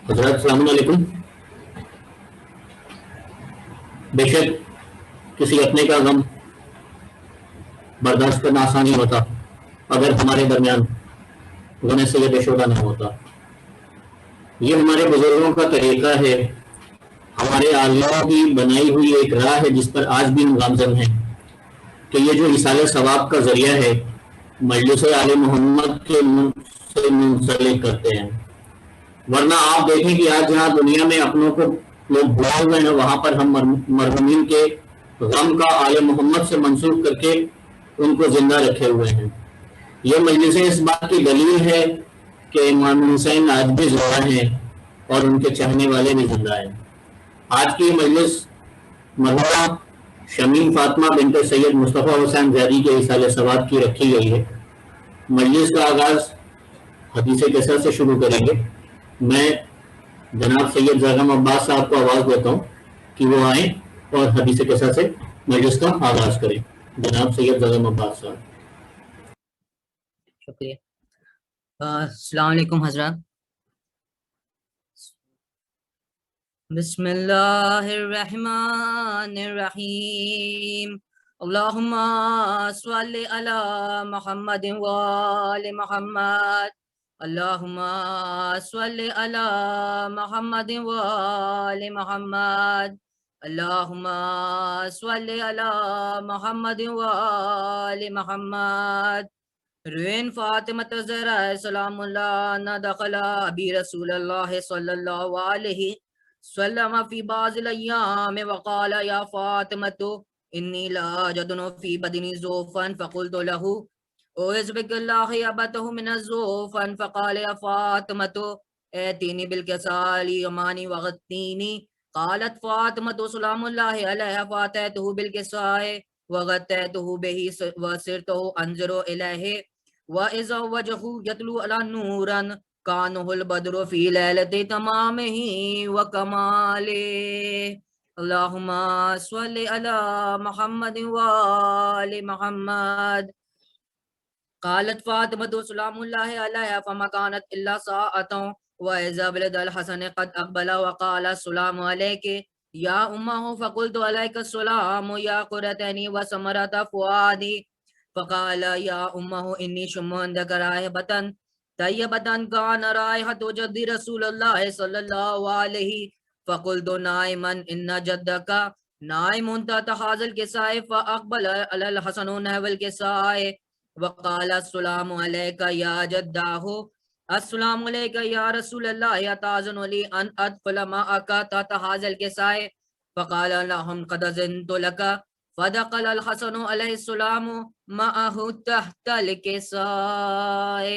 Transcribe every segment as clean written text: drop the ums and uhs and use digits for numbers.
حضرات السلام علیکم. بے شک کسی اپنے کا غم برداشت کرنا آسان نہیں ہوتا اگر ہمارے درمیان غم سید شعلہ نہ ہوتا. یہ ہمارے بزرگوں کا طریقہ ہے، ہمارے آلیوں کی بنائی ہوئی ایک راہ ہے جس پر آج بھی ہم گامزن ہیں کہ یہ جو اصال ثواب کا ذریعہ ہے مجلس آل محمد کے سے منسلک کرتے ہیں. ورنہ آپ دیکھیں کہ آج جہاں دنیا میں اپنوں کو لوگ بھلا ہوئے ہیں وہاں پر ہم مرحومین کے غم کا آل محمد سے منسوخ کر کے ان کو زندہ رکھے ہوئے ہیں. یہ مجلس اس بات کی دلیل ہے کہ امام حسین آج بھی زندہ ہیں اور ان کے چاہنے والے بھی زندہ ہیں. آج کی مجلس مرحومہ شمیم فاطمہ بنت سید مصطفیٰ حسین زیدی کے اصال ثواب کی رکھی گئی ہے. مجلس کا آغاز حدیث کثر سے شروع کریں گے. میں جناب سید زاغم عباس صاحب کو آواز دیتا ہوں کہ وہ آئیں اور حدیث کثر سے مجلس کا آغاز کریں. جناب سید زاغم عباس صاحب. شکریہ. السلام علیکم حضرات. بسم اللہ الرحمن الرحیم. اللہم صلی علی محمد وآل محمد. اللہم صلی علی محمد وآل محمد. اللہم صلی علی محمد وآل محمد. روین فاطمہ زہرا سلام اللہ نہ دخلا ابی رسول اللہ صلی اللہ علیہ وسلم فی بعض الایام وقال یا فاطمہ انی لا جدن فی بدنی زوفا فقلت له اعوذ بک اللہ یبتہ من الزوفا فقال یا فاطمہ ایتینی بالکسال یمانی وغتینی. قالت فاطمہ سلام اللہ علیہ فاتیتہ بالکسائے وغتیتہ بہی وسرتہ انظر الیہ وَإِذَا وَجْهُ يَتْلُو عَلَى نُورًا كَأَنَّهُ الْبَدْرُ فِي لَيْلَةِ تَمَامِهِ وَكَمَالِهِ. اللهم صل على محمد وآل محمد. قالت فاطمة سلام الله عليها فما كانت إلا ساعة وإذا ولد الحسن قد أقبل وقال السلام عليك يا أمه فقلت عليك السلام يا قرتني وسمرة فؤادي. فقال يا أمه إني شم عندك رائحة طيبة كان رائحة جد رسول الله صلى الله عليه. فقلت نائما إن جدك نائم تحت هذا الكساء. فأقبل على الحسن نحو الكساء وقال السلام عليك يا جداه. السلام عليك يا رسول الله أتأذن لي أن أدخل معك تحت هذا الكساء. فقال لهم قد أذنت لك. فدخل الحسن علیہ السلام معه تحت الکساء.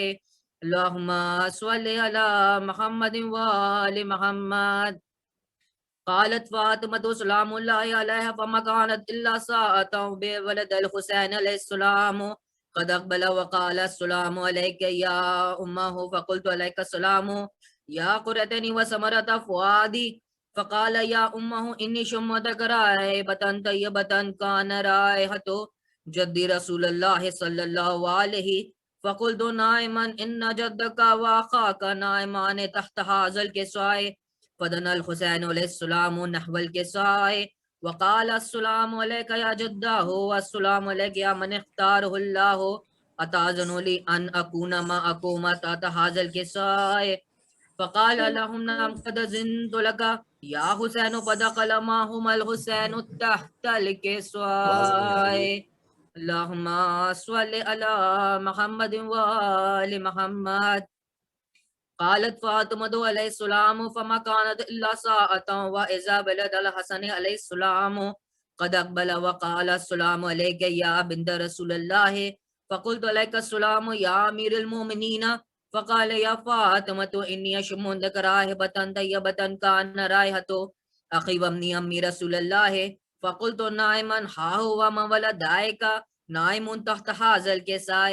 اللہم صلی علی محمد وآل محمد. قالت فاطمة سلام اللہ علیہ فما كانت الا ساعة بولد الحسین علیہ السلام قد اقبل وقال السلام علیک یا امہ فقلت علیک السلام یا قرۃ وثمرۃ فؤادی. فقال یا امہ انی شمتک رائحۃ طیبۃ کان رائحۃ جد رسول اللہ صلی اللہ علیہ. فقلت نائما ان جدک واخاک نائمان تحت هذا الكساء. فدنا الحسین علیہ السلام نحو الكساء وقال السلام علیک یا جدہ والسلام علیک یا من اختارہ اللہ. اتأذن لی ان اکون معکم تحت هذا الكساء. فقال لهم نعم قد أذنت لك يا حسين. فدخل معهم الحسين تحت الكساء. اللهم صل على محمد وآل محمد. قالت فاطمة عليه السلام فما كانت إلا ساعة وإذا ولد الحسن عليه السلام قد أقبل وقال السلام عليك يا بنت رسول الله. فقلت عليك السلام يا أمير المؤمنين. فقال يا فاطمة إني أشم عندك رائحة طيبة كان رائحة أخي وابن أمي رسول الله. فقلت نائما ها هو من ولدائك نائم تحت هذا الكساء.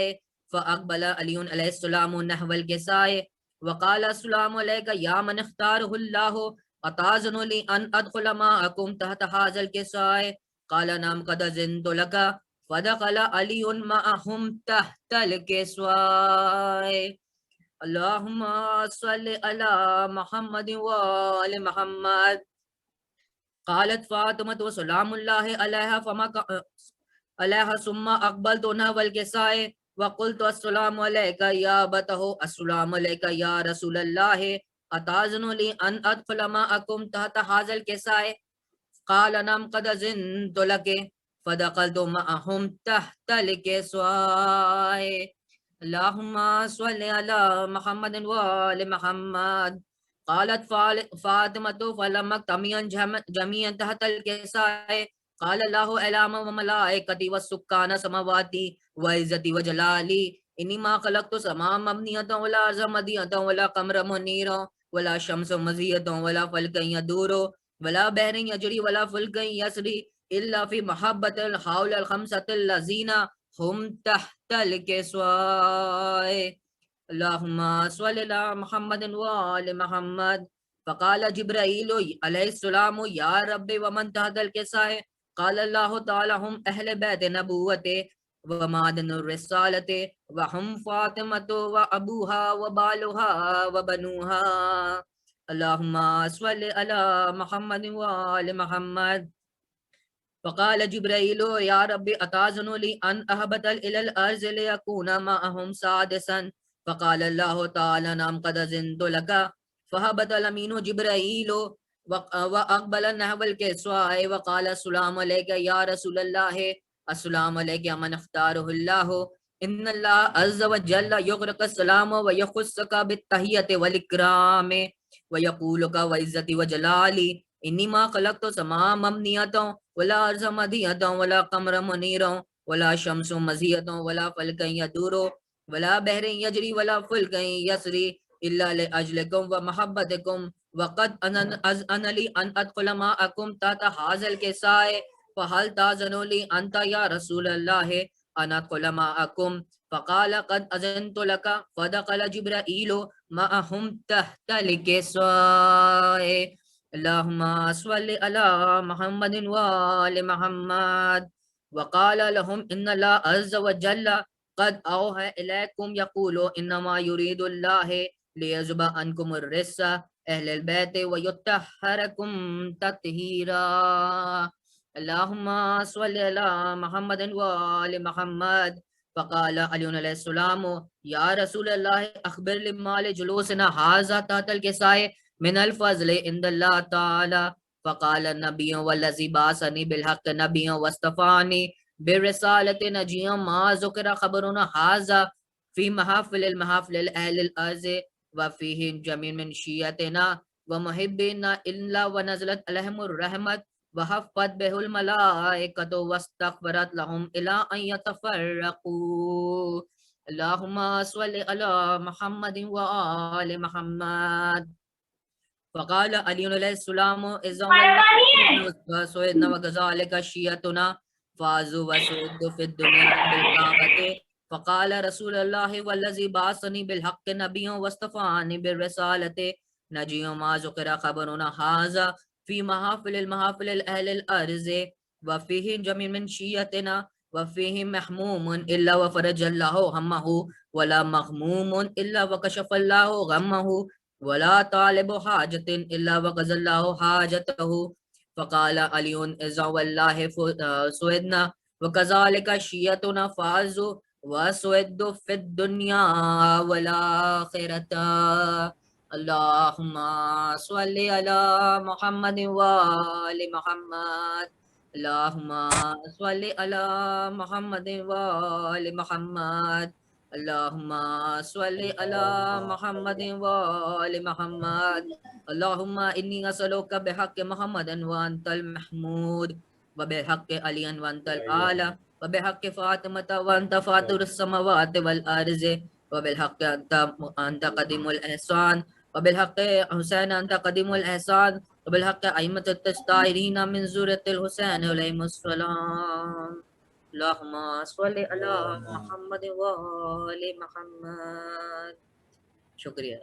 فأقبل علي عليه السلام نحو الكساء وقال السلام عليك يا من اختاره الله. أتأذن لي أن أدخل معكم تحت هذا الكساء. قال نعم قد أذنت لك. فدخل علي معهم تحت الكساء. اللہم صلی علی محمد وآل محمد. قالت فاطمة سلام اللہ علیہا علیہا ثم اقبلت نحو الکساء وقلت السلام علیک یا ابتہ السلام علیک یا رسول اللہ اتاذن لی ان ادخل معکم تحت ھذا الکساء قال نعم قد اذنت لک فدخلت معهم تحت الکساء. اللہم صلی علی محمد وآل محمد. قالت فاطمة فلما اجتمعا جميعا تحت الكساء قال الله اعلم وملائكتي والسكان السماوات وعزتي وجلالي اني ما خلقت سماء مبنية ولا ارض مدية ولا قمر منيرا ولا شمس مزية ولا فلك يدور ولا بحر يجري ولا فلك يسري الا في محبة الحول الخمسة الذين هم تحت الكساء. اللہم صلی علی محمد وآل محمد. فقال جبرائیل علیہ السلام یا رب ومن تحت الکساء قال اللہ تعالی ہم اہل بیت نبوت ومعدن الرسالت وہم فاطمۃ وابوها وبالها وبنوها. اللہم صلی علی محمد وآل محمد. فقال جبرائیل یا رب اتاذن لی ان اہبط الى الارض لیکون معهم سادسا فقال الله تعالى نعم قد اذنت لك فهبط الامين جبرائيل واقبل نحو الكساء وقال السلام عليك يا رسول الله السلام عليك يا من اختاره الله ان الله عز وجل يغرق السلام ويخصك بالتحية والاكرام ويقولك وعزتي وجلالي اني ما خلقت سماء مبنية ولا ارض مدية ولا قمر منيرا ولا شمس مزية ولا فلك يدور ولا بحر يجري ولا فلك يسري إلا لأجلكم ومحبتكم وقد أذن لي أن أدخل معكم تحت هذا الكساء فهل تأذن لي أنت يا رسول الله أن أدخل معكم فقال قد أذنت لك فدخل جبرائيل معهم تحت الكساء. اللهم صل على محمد وآل محمد. وقال لهم إن الله عز وجل قد اوحى الیکم یقول انما یرید اللہ لیذهب عنکم الرجس اہل البیت ویطہرکم تطہیرا. اللہم صلی علی محمد وآل محمد. فقال علی علیہ السلام یا رسول اللہ اخبر لمال جلوسنا ھذا تحت الکساء من الفضل عند اللہ تعالی. فقال النبی والذی بعثنی بالحق نبی واصطفانی برسالت نجیم ما ذکر خبرنا ھذا فی محافل المحافل اہل الارض وفیہ جمیع من شیعتنا ومحبنا الا ونزلت علیہم الرحمت وحفت بہ الملائکۃ واستغفرت لهم الی ان یتفرقوا. اللہم صلی علی محمد وآل محمد. فقال علی علیہ السلام اذا وسعدنا وكذلك شیعتنا فازوا وسعدوا في الدنيا بالطاعة. فقال رسول الله والذي بعثني بالحق نبيا واصطفاني بالرسالة نجي ما ذكر خبرنا هذا في محافل المحافل الأهل الأرض وفيه جميع من شيعتنا وفيه محموم إلا وفرج الله همه ولا مغموم إلا وكشف الله غمه ولا طالب حاجة إلا وقضى الله حاجته. فقال علی اذا واللہ سعدنا وكذلك شیعتنا فازوا وسعدوا في الدنیا والآخرة. اللہم صلی علی محمد وآل محمد. اللہم صلی علی محمد وآل محمد. اللہم صلی علی محمد وآل محمد. اللہم انی اسألوک بحق محمد وانت المحمود وبحق علی وانت العالی وبحق فاطمة وانت فاطر السماوات والارض وبالحق انت قدیم الاحسان وبالحق حسین انت قدیم الاحسان وبالحق ائمة الطاہرین من ذریة الحسین علیہم السلام. اللہم صلی علی محمد وآل محمد. شکریہ.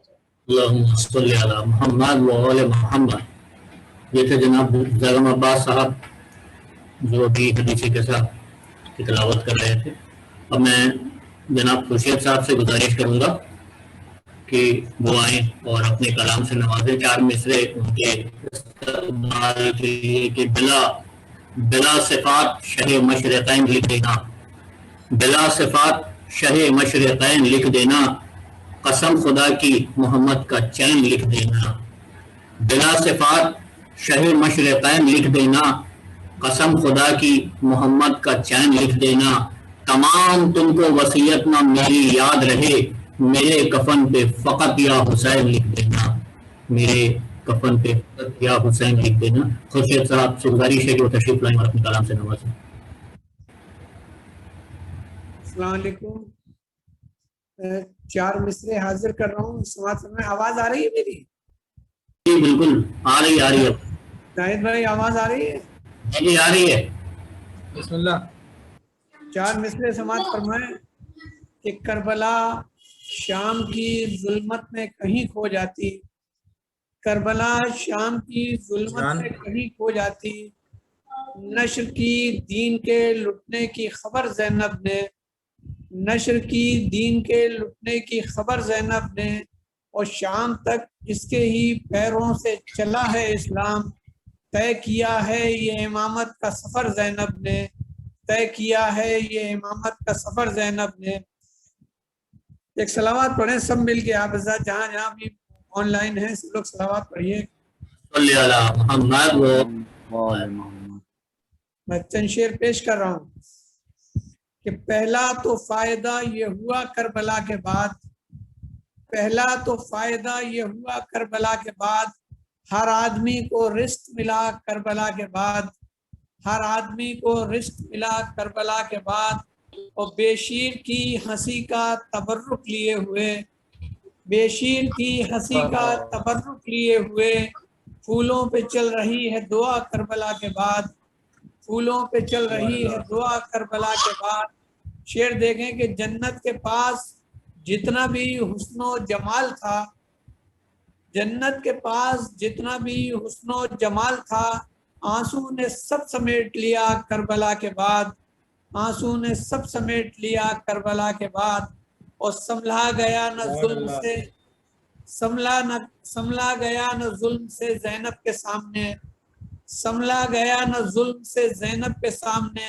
اللہم صلی علی محمد وآل محمد. یہ تھے جناب زیغم عباس صاحب جو ابھی حدیث قصہ کی تلاوت کر رہے تھے. اب میں جناب خورشید صاحب سے گزارش کروں گا کی دعائیں اور اپنے کلام سے نوازے. 4 مصرے ان کے استقبال کے لیے کہ بلا صفات شہ مشرقین لکھ دینا، بلا صفات شہ مشرقین لکھ دینا، قسم خدا کی محمد کا چین لکھ دینا. بلا صفات شہ مشرقین لکھ دینا، قسم خدا کی محمد کا چین لکھ دینا. تمام تم کو وصیت نہ میری یاد رہے، میرے کفن پہ فقط یا حسین لکھ دینا، میرے کفن پہ فقط یا حسین لکھ دینا. خورشید صاحب سے گزارش ہے کہ وہ تشریف لائیں اور اپنے کلام سے نوازیں. السلام علیکم. 4 مصرے حاضر کر رہا ہوں. سماعت میں آواز آ رہی ہے میری؟ جی بالکل آ رہی ہے. زاہد بھائی آواز آ رہی ہے؟ جی آ رہی ہے. بسم اللہ. 4 مصرے سماعت فرمائیں کہ کربلا شام کی ظلمت میں کہیں کھو جاتی، کربلا شام کی ظلمت میں کہیں کھو جاتی. نشر کی دین کے لٹنے کی خبر زینب نے، نشر کی دین کے لٹنے کی خبر زینب نے، اور شام تک اس کے ہی پیروں سے چلا ہے اسلام. طے کیا ہے یہ امامت کا سفر زینب نے، طے کیا ہے یہ امامت کا سفر زینب نے. ایک صلوات پڑھیں سب مل کے. آپ جہاں جہاں بھی آن لائن ہیں سب لوگ صلوات پڑھیے. صلی اللہ محمد. میں چند شعر پیش کر رہا ہوں کہ پہلا تو فائدہ یہ ہوا کربلا کے بعد، پہلا تو فائدہ یہ ہوا کربلا کے بعد، ہر آدمی کو رزق ملا کربلا کے بعد، ہر آدمی کو رزق ملا کربلا کے بعد. اور بشیر کی ہنسی کا تبرک لیے ہوئے، بشیر کی ہنسی کا تبرک لیے ہوئے، پھولوں پہ چل رہی ہے دعا کربلا کے بعد، پھولوں پہ چل رہی ہے دعا کربلا کے بعد. شعر دیکھیں کہ جنت کے پاس جتنا بھی حسن و جمال تھا، جنت کے پاس جتنا بھی حسن و جمال تھا، آنسو نے سب سمیٹ لیا کربلا کے بعد، آنسو نے سب سمیٹ لیا کربلا کے بعد. اور سنبھلا گیا نہ ظلم سے، سنبھلا گیا نہ ظلم سے زینب کے سامنے، سنبھلا گیا نہ ظلم سے زینب کے سامنے.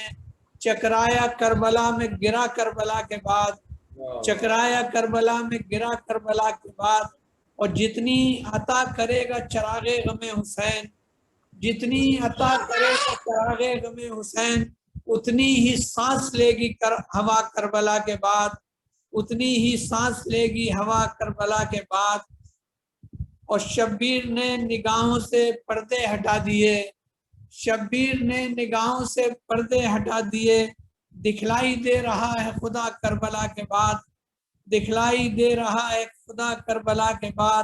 چکرایا کربلا میں گرا کربلا کے بعد، چکرایا کربلا میں گرا کربلا کے بعد. اور جتنی عطا کرے گا چراغ غم حسین، جتنی عطا کرے گا چراغ غم حسین، اتنی ہی سانس لے گی ہوا کربلا کے بعد، اتنی ہی سانس لے گی ہوا کربلا کے بعد. اور شبیر نے نگاہوں سے پردے ہٹا دیے، شبیر نے نگاہوں سے پردے ہٹا دیے. دکھلائی دے رہا ہے خدا کربلا کے بعد، دکھلائی دے رہا ہے خدا کربلا کے بعد.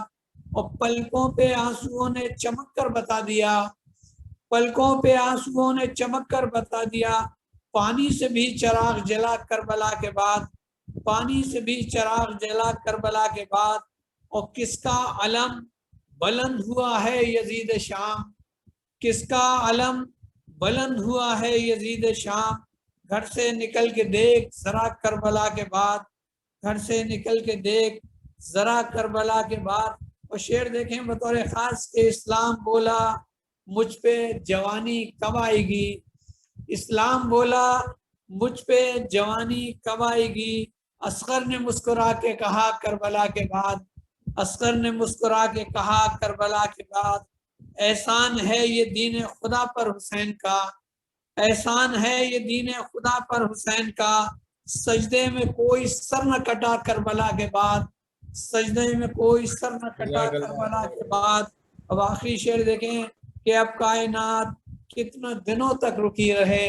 اور پلکوں پہ آنسوؤں نے چمک کر بتا دیا، پلکوں پہ آنسوؤں نے چمک کر بتا دیا، پانی سے بھی چراغ جلا کربلا کے بعد، پانی سے بھی چراغ جلا کربلا کے بعد. اور کس کا علم بلند ہوا ہے یزید شام، کس کا علم بلند ہوا ہے یزید شام. گھر سے نکل کے دیکھ ذرا کربلا کے بعد، گھر سے نکل کے دیکھ ذرا کربلا کے بعد. اور شعر دیکھیں بطور خاص کہ اسلام بولا مجھ پہ جوانی کب آئے گی، اسلام بولا مجھ پہ جوانی کب آئے گی. اصغر نے مسکرا کے کہا کربلا کے بعد، اصغر نے مسکرا کے کہا کربلا کے بعد. احسان ہے یہ دین خدا پر حسین کا، احسان ہے یہ دین خدا پر حسین کا. سجدے میں کوئی سر نہ کٹا کربلا کے بعد، سجدے میں کوئی سر نہ کٹا کربلا کے بعد. اب آخری شعر دیکھیں کہ اب کائنات کتنے دنوں تک رکی رہے،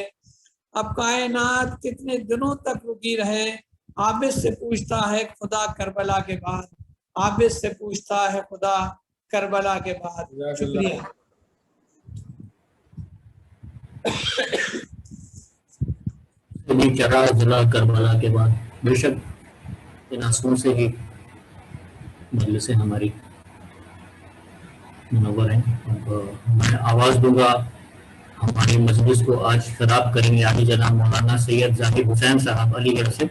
اب کائنات کتنے دنوں تک رکی رہے. عابد سے پوچھتا ہے خدا کربلا کے بعد، عابد سے پوچھتا ہے خدا کربلا کے بعد. شکریہ. چراغ جلا کربلا کے بعد. بے شک ان آنسوؤں سے ہی مجلسیں ہماری منور ہیں. میں آواز دوں گا ہماری مجلس کو آج خراب کریں گے عالی جناب مولانا سید ظاہر حسین صاحب علی گڑھ سے.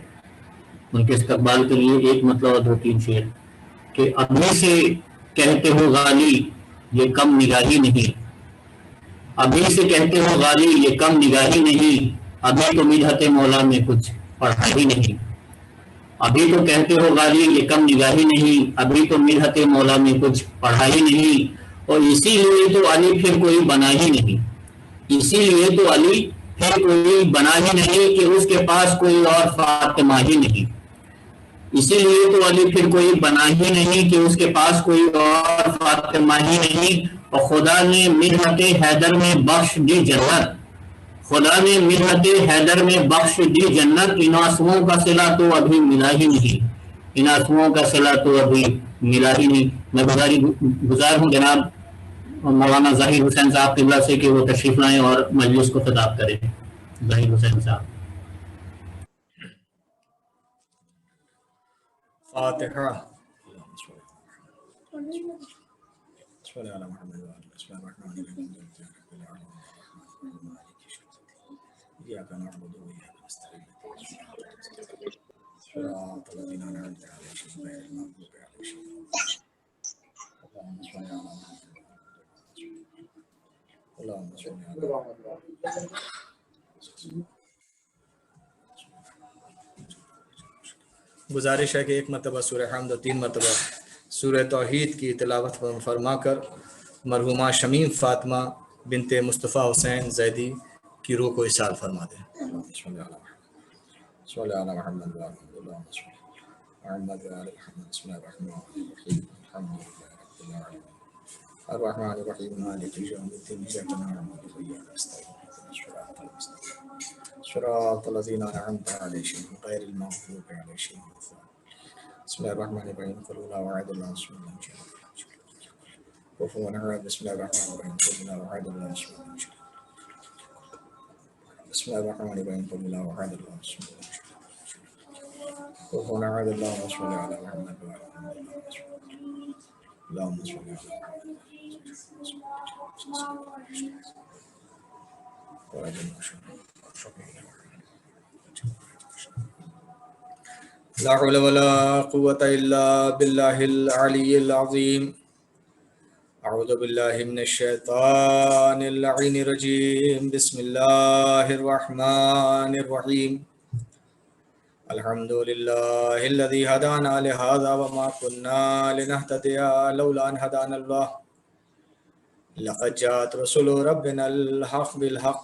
ان کے استقبال کے لیے ایک مطلب 2-3 شعر کہ ابھی سے کہتے ہو غالی یہ کم نگاہی نہیں، ابھی سے کہتے ہو غالی یہ کم نگاہی نہیں، ابھی تو مدحت مولا میں کچھ پڑھا ہی نہیں، ابھی تو کہتے ہو غالی یہ کم نگاہی نہیں، ابھی تو مدحت مولا میں کچھ پڑھا ہی نہیں، اور اسی لیے تو علی پھر کوئی بنا ہی نہیں، اسی لیے تو علی پھر کوئی بنا ہی نہیں کہ اس کے پاس کوئی اور فاطمہ ہی نہیں، اسی لیے تو علی پھر کوئی بنا ہی نہیں کہ اس کے پاس کوئی اور فاطمہ ہی نہیں، اور خدا نے مدحت حیدر میں بخش دی جنت، خدا نے مدحت حیدر میں بخش دی جنت، ان آنسوؤں کا صلہ تو ابھی ملا ہی نہیں، ان آنسوؤں کا صلہ تو ابھی ملا ہی نہیں۔ میں گزار ہوں جناب مولانا ظاہر حسین صاحب قبلہ سے کہ وہ تشریف لائیں اور مجلس کو خطاب کریں۔ ظاہر حسین صاحب۔ فاتحہ۔ گزارش ہے کہ ایک مرتبہ سورہ حمد اور 3 مرتبہ سورہ توحید کی تلاوت فرما کر مرحومہ شمیم فاطمہ بنت مصطفیٰ حسین زیدی کی روح کو اصال فرما دیں۔ صلی اللہ علیہ محمد محمد بسم اللہ الرحمن الرحیم الحمد للہ رب العالمین الرحمن الرحیم مالک یوم الدین ایاک نعبد و ایاک نستعین صراط الذین انعمت علیہم غیر المغضوب علیہم ولا الضالین بسم اللہ الرحمن الرحیم قل هو الله احد الله الصمد كفوا احد بسم الله الرحمن الرحیم قل هو الله احد الله الصمد بسم الله الرحمن الرحیم قل هو الله احد الله الصمد كفوا احد اللهم صل على محمد وعلى ال محمد اللهم صل على لا حول ولا قوة إلا بالله العلي العظيم أعوذ بالله من الشيطان اللعين الرجيم بسم الله الرحمن الرحيم الحمد لله الذي هدانا لهذا وما كنا لنهتدي لولا أن هدانا الله لقد جاءت رسل ربنا الحق بالحق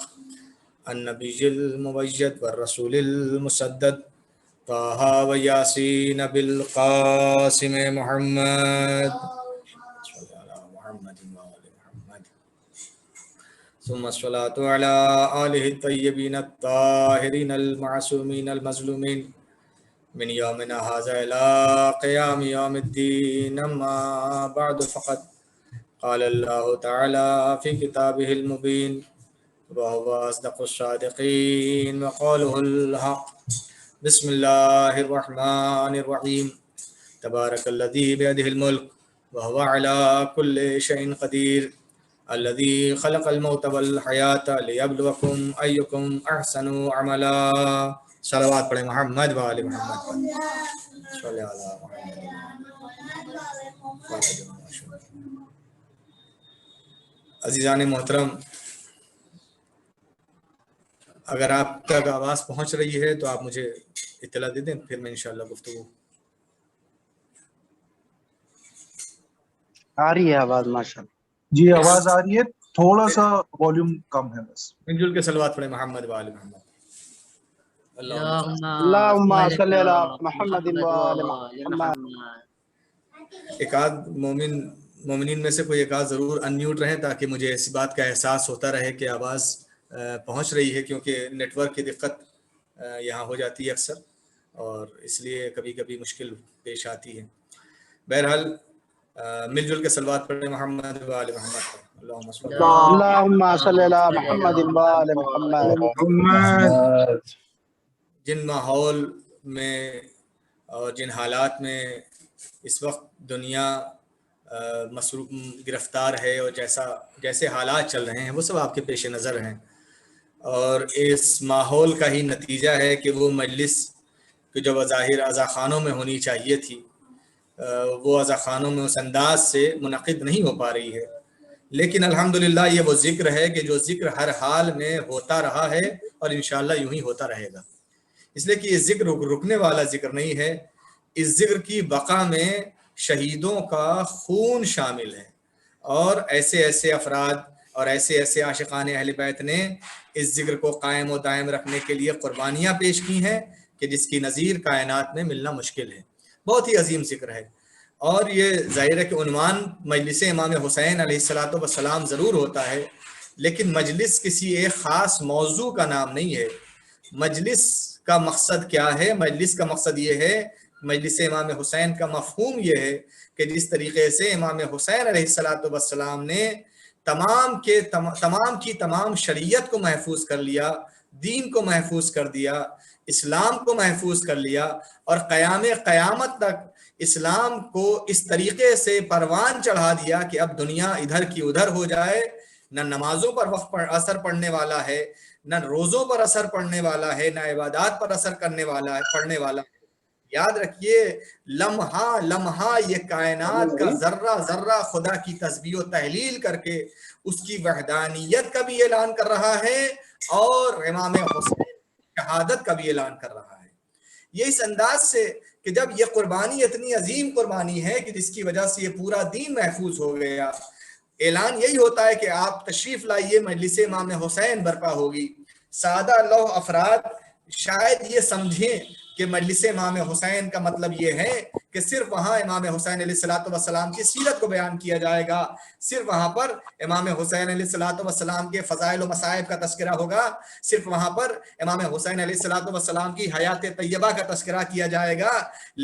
النبي المبجد والرسول المسدد طه وياسين بالقاسم محمد صلى على محمد وآل محمد ثم الصلاة على آله الطيبين الطاهرين المعصومين المظلومين من يومنا هذا إلى قيام يوم الدين أما بعد فقد قال الله تعالى في كتابه المبين وهو أصدق الصادقين وقوله الحق بسم الله الرحمن الرحيم تبارك الذي بيده الملك وهو على كل شيء قدير الذي خلق الموت والحياة ليبلوكم أيكم أحسن عملا صلوات پڑھیں محمد وآل محمد صلی اللہ محمد۔ عزیزان محترم، اگر آپ تک آواز پہنچ رہی ہے تو آپ مجھے اطلاع دے دیں، پھر میں انشاءاللہ گفتگو۔ آ رہی ہے آواز ماشاءاللہ؟ جی آواز آ رہی ہے، تھوڑا سا والیوم کم ہے بس۔ مل جل کے صلوات پڑھیں محمد وآل محمد۔ اللہم صلی علی محمد وآل محمد۔ ایک آدھ مومنین میں سے کوئی ایک آدھ ضرور ان میوٹ رہیں تاکہ مجھے اس بات کا احساس ہوتا رہے کہ آواز پہنچ رہی ہے، کیونکہ نیٹ ورک کی دقت یہاں ہو جاتی ہے اکثر، اور اس لیے کبھی کبھی مشکل پیش آتی ہے۔ بہرحال مل جل کے صلوات پڑھیں محمد وآل محمد۔ اللہم صلی علی محمد وآل محمد۔ جن ماحول میں اور جن حالات میں اس وقت دنیا گرفتار ہے اور جیسے حالات چل رہے ہیں وہ سب آپ کے پیش نظر ہیں، اور اس ماحول کا ہی نتیجہ ہے کہ وہ مجلس کہ جو بظاہر عزا خانوں میں ہونی چاہیے تھی وہ عزاخانوں میں اس انداز سے منعقد نہیں ہو پا رہی ہے، لیکن الحمدللہ یہ وہ ذکر ہے کہ جو ذکر ہر حال میں ہوتا رہا ہے اور انشاءاللہ یوں ہی ہوتا رہے گا، اس لیے کہ یہ ذکر رکنے والا ذکر نہیں ہے۔ اس ذکر کی بقا میں شہیدوں کا خون شامل ہے، اور ایسے ایسے افراد اور ایسے ایسے عاشقان اہل بیت نے اس ذکر کو قائم و دائم رکھنے کے لیے قربانیاں پیش کی ہیں کہ جس کی نظیر کائنات میں ملنا مشکل ہے۔ بہت ہی عظیم ذکر ہے، اور یہ ظاہر ہے کہ عنوان مجلس امام حسین علیہ السلام ضرور ہوتا ہے، لیکن مجلس کسی ایک خاص موضوع کا نام نہیں ہے۔ مجلس کا مقصد کیا ہے؟ مجلس کا مقصد یہ ہے، مجلس امام حسین کا مفہوم یہ ہے کہ جس طریقے سے امام حسین علیہ السلام نے تمام کی تمام شریعت کو محفوظ کر لیا، دین کو محفوظ کر دیا، اسلام کو محفوظ کر لیا، اور قیامت تک اسلام کو اس طریقے سے پروان چڑھا دیا کہ اب دنیا ادھر کی ادھر ہو جائے، نہ نمازوں پر وقت پر اثر پڑنے والا ہے، نہ روزوں پر اثر پڑنے والا ہے، نہ عبادات پر اثر پڑنے والا ہے۔ یاد رکھیے، لمحہ لمحہ یہ کائنات کا ذرہ ذرہ خدا کی تسبیح و تحلیل کر کے اس کی وحدانیت کا بھی اعلان کر رہا ہے، اور امام حسین شہادت کا بھی اعلان کر رہا ہے۔ یہ اس انداز سے کہ جب یہ قربانی اتنی عظیم قربانی ہے کہ جس کی وجہ سے یہ پورا دین محفوظ ہو گیا، اعلان یہی ہوتا ہے کہ آپ تشریف لائیے، مجلس امام حسین برپا ہوگی۔ سادہ لوح افراد شاید یہ سمجھیں کہ مجلس امام حسین کا مطلب یہ ہے کہ صرف وہاں امام حسین علیہ السلام کی سیرت کو بیان کیا جائے گا، صرف وہاں پر امام حسین علیہ السلام کے فضائل و مصائب کا تذکرہ ہوگا، صرف وہاں پر امام حسین علیہ السلام کی حیات طیبہ کا تذکرہ کیا جائے گا۔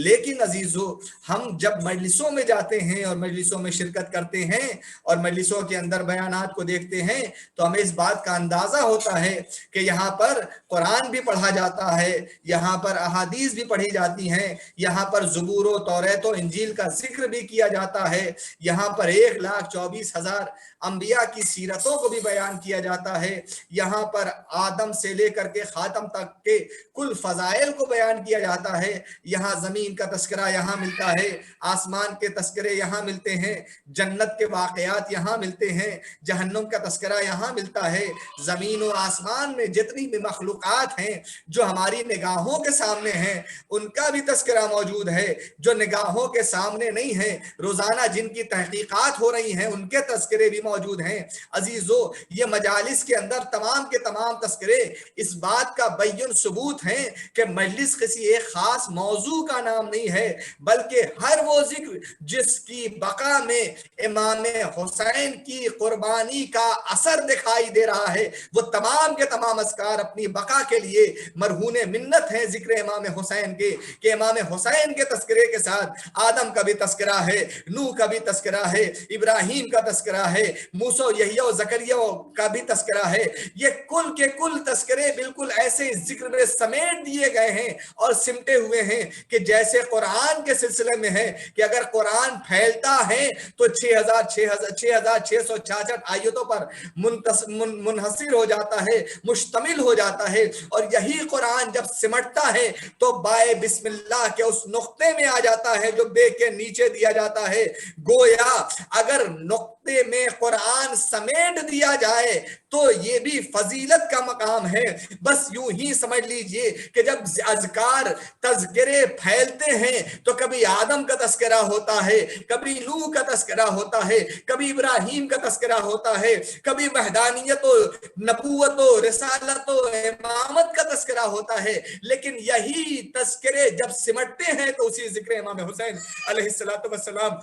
لیکن عزیزو، ہم جب مجلسوں میں جاتے ہیں اور مجلسوں میں شرکت کرتے ہیں اور مجلسوں کے اندر بیانات کو دیکھتے ہیں تو ہمیں اس بات کا اندازہ ہوتا ہے کہ یہاں پر قرآن بھی پڑھا جاتا ہے، یہاں پر احادیث بھی پڑھی جاتی ہیں، یہاں پر زبور و توریت و انجیل کا ذکر بھی کیا جاتا ہے، یہاں پر 1,24,000 انبیاء کی سیرتوں کو بھی بیان کیا جاتا ہے، یہاں پر آدم سے لے کر کے خاتم تک کے کل فضائل کو بیان کیا جاتا ہے۔ یہاں زمین کا تذکرہ یہاں ملتا ہے، آسمان کے تذکرے یہاں ملتے ہیں، جنت کے واقعات یہاں ملتے ہیں، جہنم کا تذکرہ یہاں ملتا ہے۔ زمین و آسمان میں جتنی بھی مخلوقات ہیں جو ہماری نگاہوں کے سامنے ہیں ان کا بھی تذکرہ موجود ہے، جو نگاہوں کے سامنے نہیں ہے روزانہ جن کی تحقیقات ہو رہی ہیں ان کے تذکرے بھی موجود ہیں۔ عزیزو، یہ مجالس کے اندر تمام کے تمام تذکرے اس بات کا بین ثبوت ہیں کہ مجلس کسی ایک خاص موضوع کا نام نہیں ہے، بلکہ ہر وہ ذکر جس کی بقا میں امام حسین کی قربانی کا اثر دکھائی دے رہا ہے، وہ تمام کے تمام اذکار اپنی بقا کے لیے مرہون منت ہیں ذکر امام حسین کے، کہ امام حسین کے تذکرے کے ساتھ آدم کا بھی تذکرہ ہے، نوح کا بھی تذکرہ ہے، ابراہیم کا تذکرہ ہے، موسیٰ، یحییٰ و زکریا کا بھی تذکرہ ہے۔ یہ کل کے کل تذکرے بالکل ایسے ذکر میں سمیٹ دیے گئے ہیں اور سمٹے ہوئے ہیں کہ جیسے قرآن کے سلسلے میں ہے کہ اگر قرآن پھیلتا ہے تو 6,666 آیتوں پر منحصر ہو جاتا ہے، مشتمل ہو جاتا ہے، اور یہی قرآن جب سمٹتا ہے تو بائے بسم اللہ کے اس نقطے میں آ جاتا ہے جو بے کے نیچے دیا جاتا ہے۔ گویا اگر نقطے میں قرآن سمیٹ دیا جائے تو یہ بھی فضیلت کا مقام ہے۔ بس یوں ہی سمجھ لیجئے کہ جب اذکار تذکرے پھیلتے ہیں تو کبھی آدم کا تذکرہ ہوتا ہے، کبھی نوح کا تذکرہ ہوتا ہے، کبھی ابراہیم کا تذکرہ ہوتا ہے، کبھی وحدانیت و نبوت و رسالت و امامت کا تذکرہ ہوتا ہے، لیکن یہی تذکرے جب سمٹتے ہیں تو اسی ذکر امام حسین علیہ السلام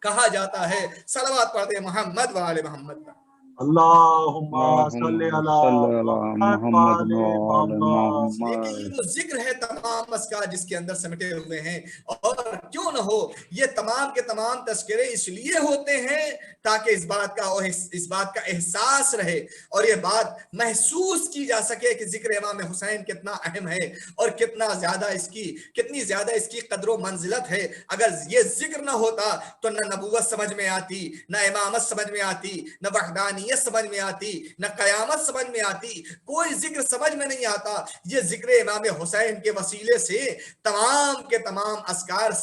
کہا جاتا ہے۔ صلوات پڑھتے محمد و آل محمد۔ اللہم صلی علی محمد و آل محمد۔ لیکن وہ ذکر ہے تمام اذکار جس کے اندر سمٹے ہوئے ہیں، اور کیوں نہ ہو یہ تمام کے تمام تذکرے اس لیے ہوتے ہیں تاکہ اس بات کا احساس رہے اور یہ بات محسوس کی جا سکے کہ ذکر امام حسین کتنا اہم ہے اور کتنی زیادہ اس کی قدر و منزلت ہے۔ اگر یہ ذکر نہ ہوتا تو نہ نبوت سمجھ میں آتی، نہ امامت سمجھ میں آتی، نہ وحدانیت سمجھ میں آتی، نہ قیامت سمجھ میں آتی، کوئی ذکر سمجھ میں نہیں آتا۔ یہ ذکر امام حسین کے وسیلے سے تمام کے تمام اذکار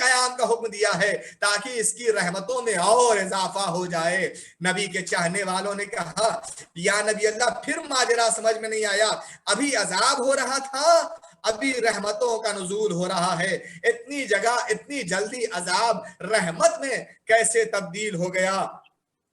قیام کا حکم دیا ہے تاکہ اس کی رحمتوں میں اور اضافہ ہو جائے۔ نبی کے چاہنے والوں نے کہا یا نبی اللہ پھر ماجرا سمجھ میں نہیں آیا، ابھی عذاب ہو رہا تھا، ابھی رحمتوں کا نزول ہو رہا ہے، اتنی جگہ اتنی جلدی عذاب رحمت میں کیسے تبدیل ہو گیا؟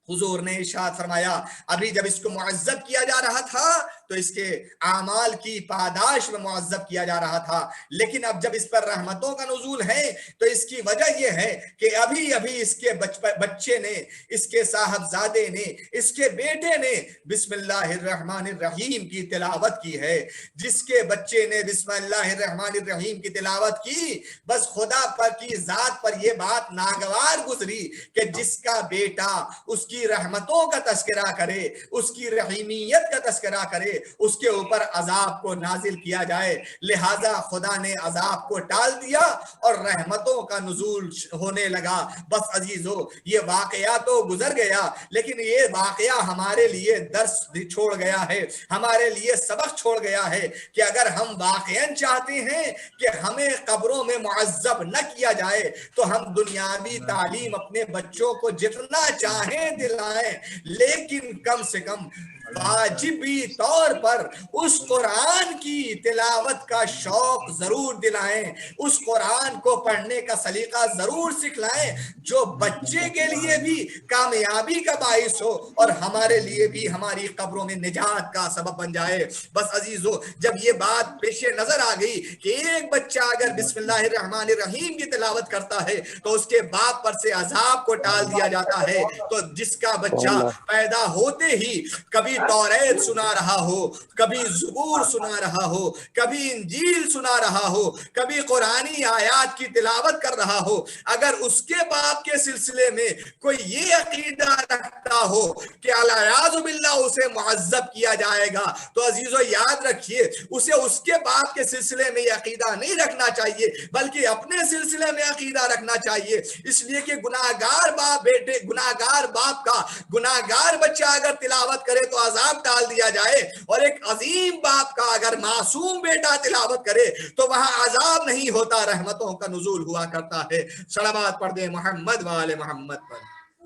حضور نے ارشاد فرمایا ابھی جب اس کو معذب کیا جا رہا تھا تو اس کے اعمال کی پاداش میں معذب کیا جا رہا تھا، لیکن اب جب اس پر رحمتوں کا نزول ہے تو اس کی وجہ یہ ہے کہ ابھی ابھی اس کے بچے نے، اس کے صاحبزادے نے، اس کے بیٹے نے بسم اللہ الرحمن الرحیم کی تلاوت کی ہے۔ جس کے بچے نے بسم اللہ الرحمن الرحیم کی تلاوت کی، بس خدا پر کی ذات پر یہ بات ناگوار گزری کہ جس کا بیٹا اس کی رحمتوں کا تذکرہ کرے، اس کی رحیمیت کا تذکرہ کرے، اس کے اوپر عذاب کو نازل کیا جائے، لہذا خدا نے عذاب کو ٹال دیا اور رحمتوں کا نزول ہونے لگا۔ بس عزیزو یہ واقعہ تو گزر گیا، لیکن یہ واقعہ ہمارے لیے درس چھوڑ گیا ہے، ہمارے لیے سبق چھوڑ گیا ہے کہ اگر ہم واقعاً چاہتے ہیں کہ ہمیں قبروں میں معذب نہ کیا جائے تو ہم دنیاوی تعلیم اپنے بچوں کو جتنا چاہیں دلائیں، لیکن کم سے کم واجبی طور پر اس قرآن کی تلاوت کا شوق ضرور دلائیں، اس قرآن کو پڑھنے کا سلیقہ ضرور سکھلائیں جو بچے کے لیے بھی کامیابی کا باعث ہو اور ہمارے لیے بھی ہماری قبروں میں نجات کا سبب بن جائے۔ بس عزیزو جب یہ بات پیش نظر آ گئی کہ ایک بچہ اگر بسم اللہ الرحمن الرحیم کی تلاوت کرتا ہے تو اس کے باپ پر سے عذاب کو ٹال دیا جاتا ہے، تو جس کا بچہ پیدا ہوتے ہی کبھی توریت سنا رہا ہو، کبھی زبور سنا رہا ہو، کبھی انجیل سنا رہا ہو، کبھی قرآنی آیات کی تلاوت کر رہا ہو، اگر اس کے باپ کے سلسلے میں کوئی یہ عقیدہ رکھتا ہو کہ الیاذ باللہ اسے معذب کیا جائے گا، تو عزیزو یاد رکھیے اسے اس کے باپ کے سلسلے میں یہ عقیدہ نہیں رکھنا چاہیے بلکہ اپنے سلسلے میں عقیدہ رکھنا چاہیے، اس لیے کہ گناہگار باپ بیٹے، گناہگار باپ کا گناہگار بچہ اگر تلاوت کرے تو عذاب ٹال دیا جائے، اور ایک عظیم باپ کا اگر معصوم بیٹا تلاوت کرے تو وہاں عذاب نہیں ہوتا، رحمتوں کا نزول ہوا کرتا ہے۔ صلوات پڑھ دیں محمد وآل محمد پر۔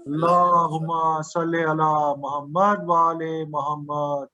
اللہم صلی علی محمد وآل محمد۔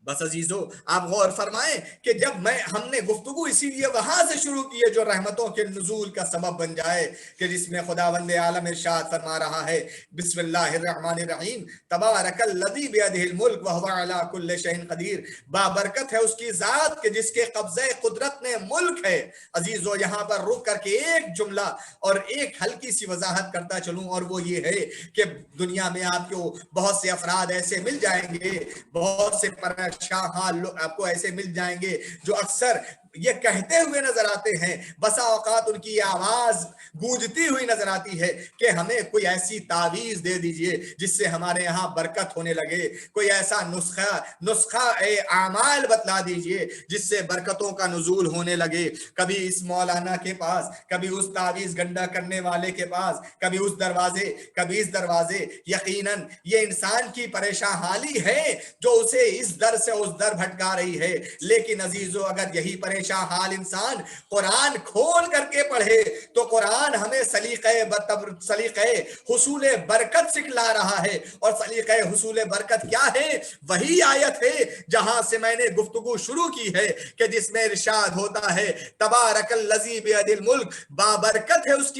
بس عزیزو آپ غور فرمائیں کہ جب ہم نے گفتگو اسی لیے وہاں سے شروع کی ہے جو رحمتوں کے نزول کا سبب بن جائے، کہ جس میں خداوند عالم ارشاد فرما رہا ہے بسم اللہ الرحمن الرحیم تبارک الذی بیدہ الملک وہو علی کل شیء قدیر، بابرکت ہے اس کی ذات کہ جس کے قبضہ قدرت میں ملک ہے۔ عزیزو یہاں پر رک کر کے ایک جملہ اور ایک ہلکی سی وضاحت کرتا چلوں، اور وہ یہ ہے کہ دنیا میں آپ کو بہت سے افراد ایسے مل جائیں گے، بہت سے شاہان لوگ آپ کو ایسے مل جائیں گے جو اکثر یہ کہتے ہوئے نظر آتے ہیں، بسا اوقات ان کی آواز گونجتی ہوئی نظر آتی ہے کہ ہمیں کوئی ایسی تعویذ دے دیجئے جس سے ہمارے یہاں برکت ہونے لگے، کوئی ایسا نسخہ اعمال بتلا دیجئے جس سے برکتوں کا نزول ہونے لگے۔ کبھی اس مولانا کے پاس، کبھی اس تعویذ گنڈا کرنے والے کے پاس، کبھی اس دروازے، کبھی اس دروازے۔ یقیناً یہ انسان کی پریشان حالی ہے جو اسے اس در سے اس در بھٹکا رہی ہے، لیکن عزیزو اگر یہی پریشان حال انسان قرآن کھول کر کے پڑھے تو قرآن ہمیں سلیقہ حصول برکت سکھلا رہا ہے، اور سلیقہ حصول برکت کیا ہے؟ وہی آیت ہے جہاں سے میں نے گفتگو شروع کی ہے کہ جس میں ارشاد ہوتا ہے تبارک الذی بیدہ الملک، بابرکت ہے اس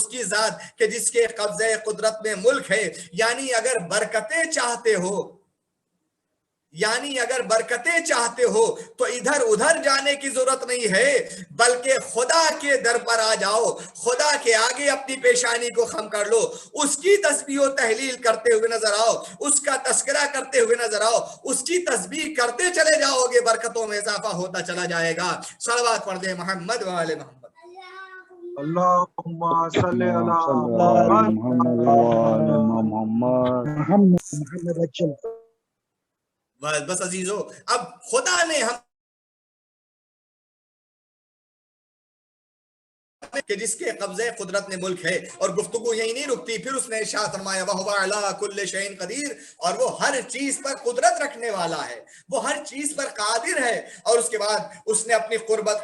کی ذات کہ جس کے قبضہ قدرت میں ملک ہے۔ یعنی اگر برکتیں چاہتے ہو تو ادھر ادھر جانے کی ضرورت نہیں ہے، بلکہ خدا کے در پر آ جاؤ، خدا کے آگے اپنی پیشانی کو خم کر لو، اس کی تسبیح و تحلیل کرتے ہوئے نظر آؤ، اس کا تذکرہ کرتے ہوئے نظر آؤ، اس کی تسبیح کرتے چلے جاؤ گے، برکتوں میں اضافہ ہوتا چلا جائے گا۔ صلوات پڑھ دیں محمد وآل محمد۔ اللہم صلی علی محمد۔ بس عزیزو اب خدا نے ہم ہمیں کہ جس کے قبضے قدرت نے ملک ہے. اور گفتگو یہی نہیں رکتی، پھر اس نے ارشاد فرمایا وَهُوَ عَلَىٰ كُلِّ شَيْءٍ قَدِيرٌ، اور وہ ہر چیز پر قدرت رکھنے والا ہے، وہ ہر چیز پر قادر ہے. اور اس کے بعد اس نے اپنی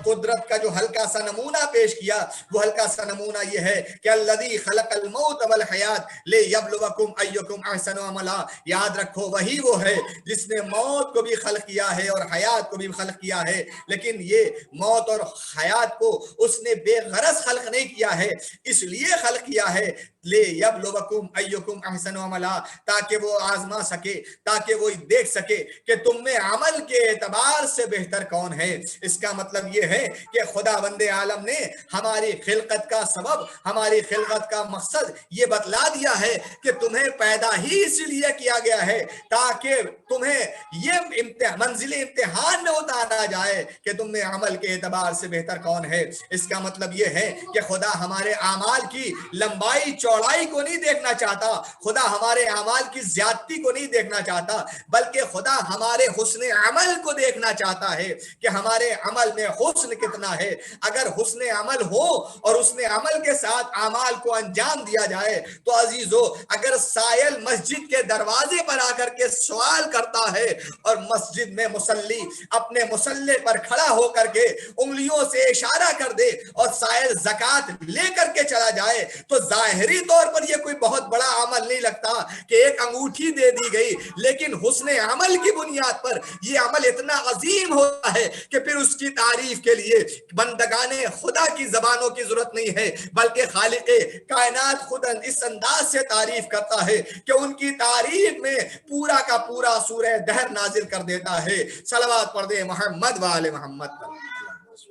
قدرت کا جو ہلکا سا نمونہ پیش کیا، وہ ہلکا سا نمونہ یہ ہے کہ الذی خلق الموت والحیات لیبلوکم ایکم احسن عملا. یاد رکھو وہی وہ ہے جس نے موت کو بھی خلق کیا ہے اور حیات کو بھی خلق کیا ہے، لیکن یہ موت اور حیات کو اس نے بے غرض خلق نہیں کیا ہے، اس لیے خلق کیا ہے لیبلوکم ایکم احسن عملا، تاکہ وہ آزما سکے، تاکہ وہ دیکھ سکے کہ تم میں عمل کے اعتبار سے بہتر کون ہے. اس کا مطلب یہ ہے کہ خدا بند عالم نے ہماری خلقت کا سبب، ہماری خلقت کا مقصد یہ بتلا دیا ہے کہ تمہیں پیدا ہی اس لیے کیا گیا ہے تاکہ تمہیں یہ منزل امتحان میں اتارا جائے کہ تم میں عمل کے اعتبار سے بہتر کون ہے. اس کا مطلب یہ ہے کہ خدا ہمارے اعمال کی لمبائی چوڑائی کو نہیں دیکھنا چاہتا، خدا ہمارے اعمال کی زیادتی کو نہیں دیکھنا چاہتا، بلکہ خدا ہمارے حسن عمل کو دیکھنا چاہتا ہے کہ ہمارے عمل میں حسن کتنا ہے. اگر حسن عمل ہو اور حسن عمل کے ساتھ اعمال کو انجام دیا جائے تو عزیزو، اگر سائل مسجد کے دروازے پر آ کر کے سوال کرتا ہے اور مسجد میں مصلی اپنے مصلی پر کھڑا ہو کر کے انگلیوں سے اشارہ کر دے اور سائل زکات لے کر کے چلا جائے تو ظاہری طور پر یہ کوئی بہت بڑا عمل نہیں لگتا کہ ایک انگوٹھی دے دی گئی، لیکن حسن عمل کی بنیاد پر یہ عمل اتنا عظیم ہوتا ہے کہ پھر اس کی تعریف کے لیے بندگان خدا کی زبانوں کی ضرورت نہیں ہے، بلکہ خالق کائنات خود اس انداز سے تعریف کرتا ہے کہ ان کی تعریف میں پورا کا پورا سورہ دہر نازل کر دیتا ہے. صلوات پڑھ دے محمد وآل محمد پر.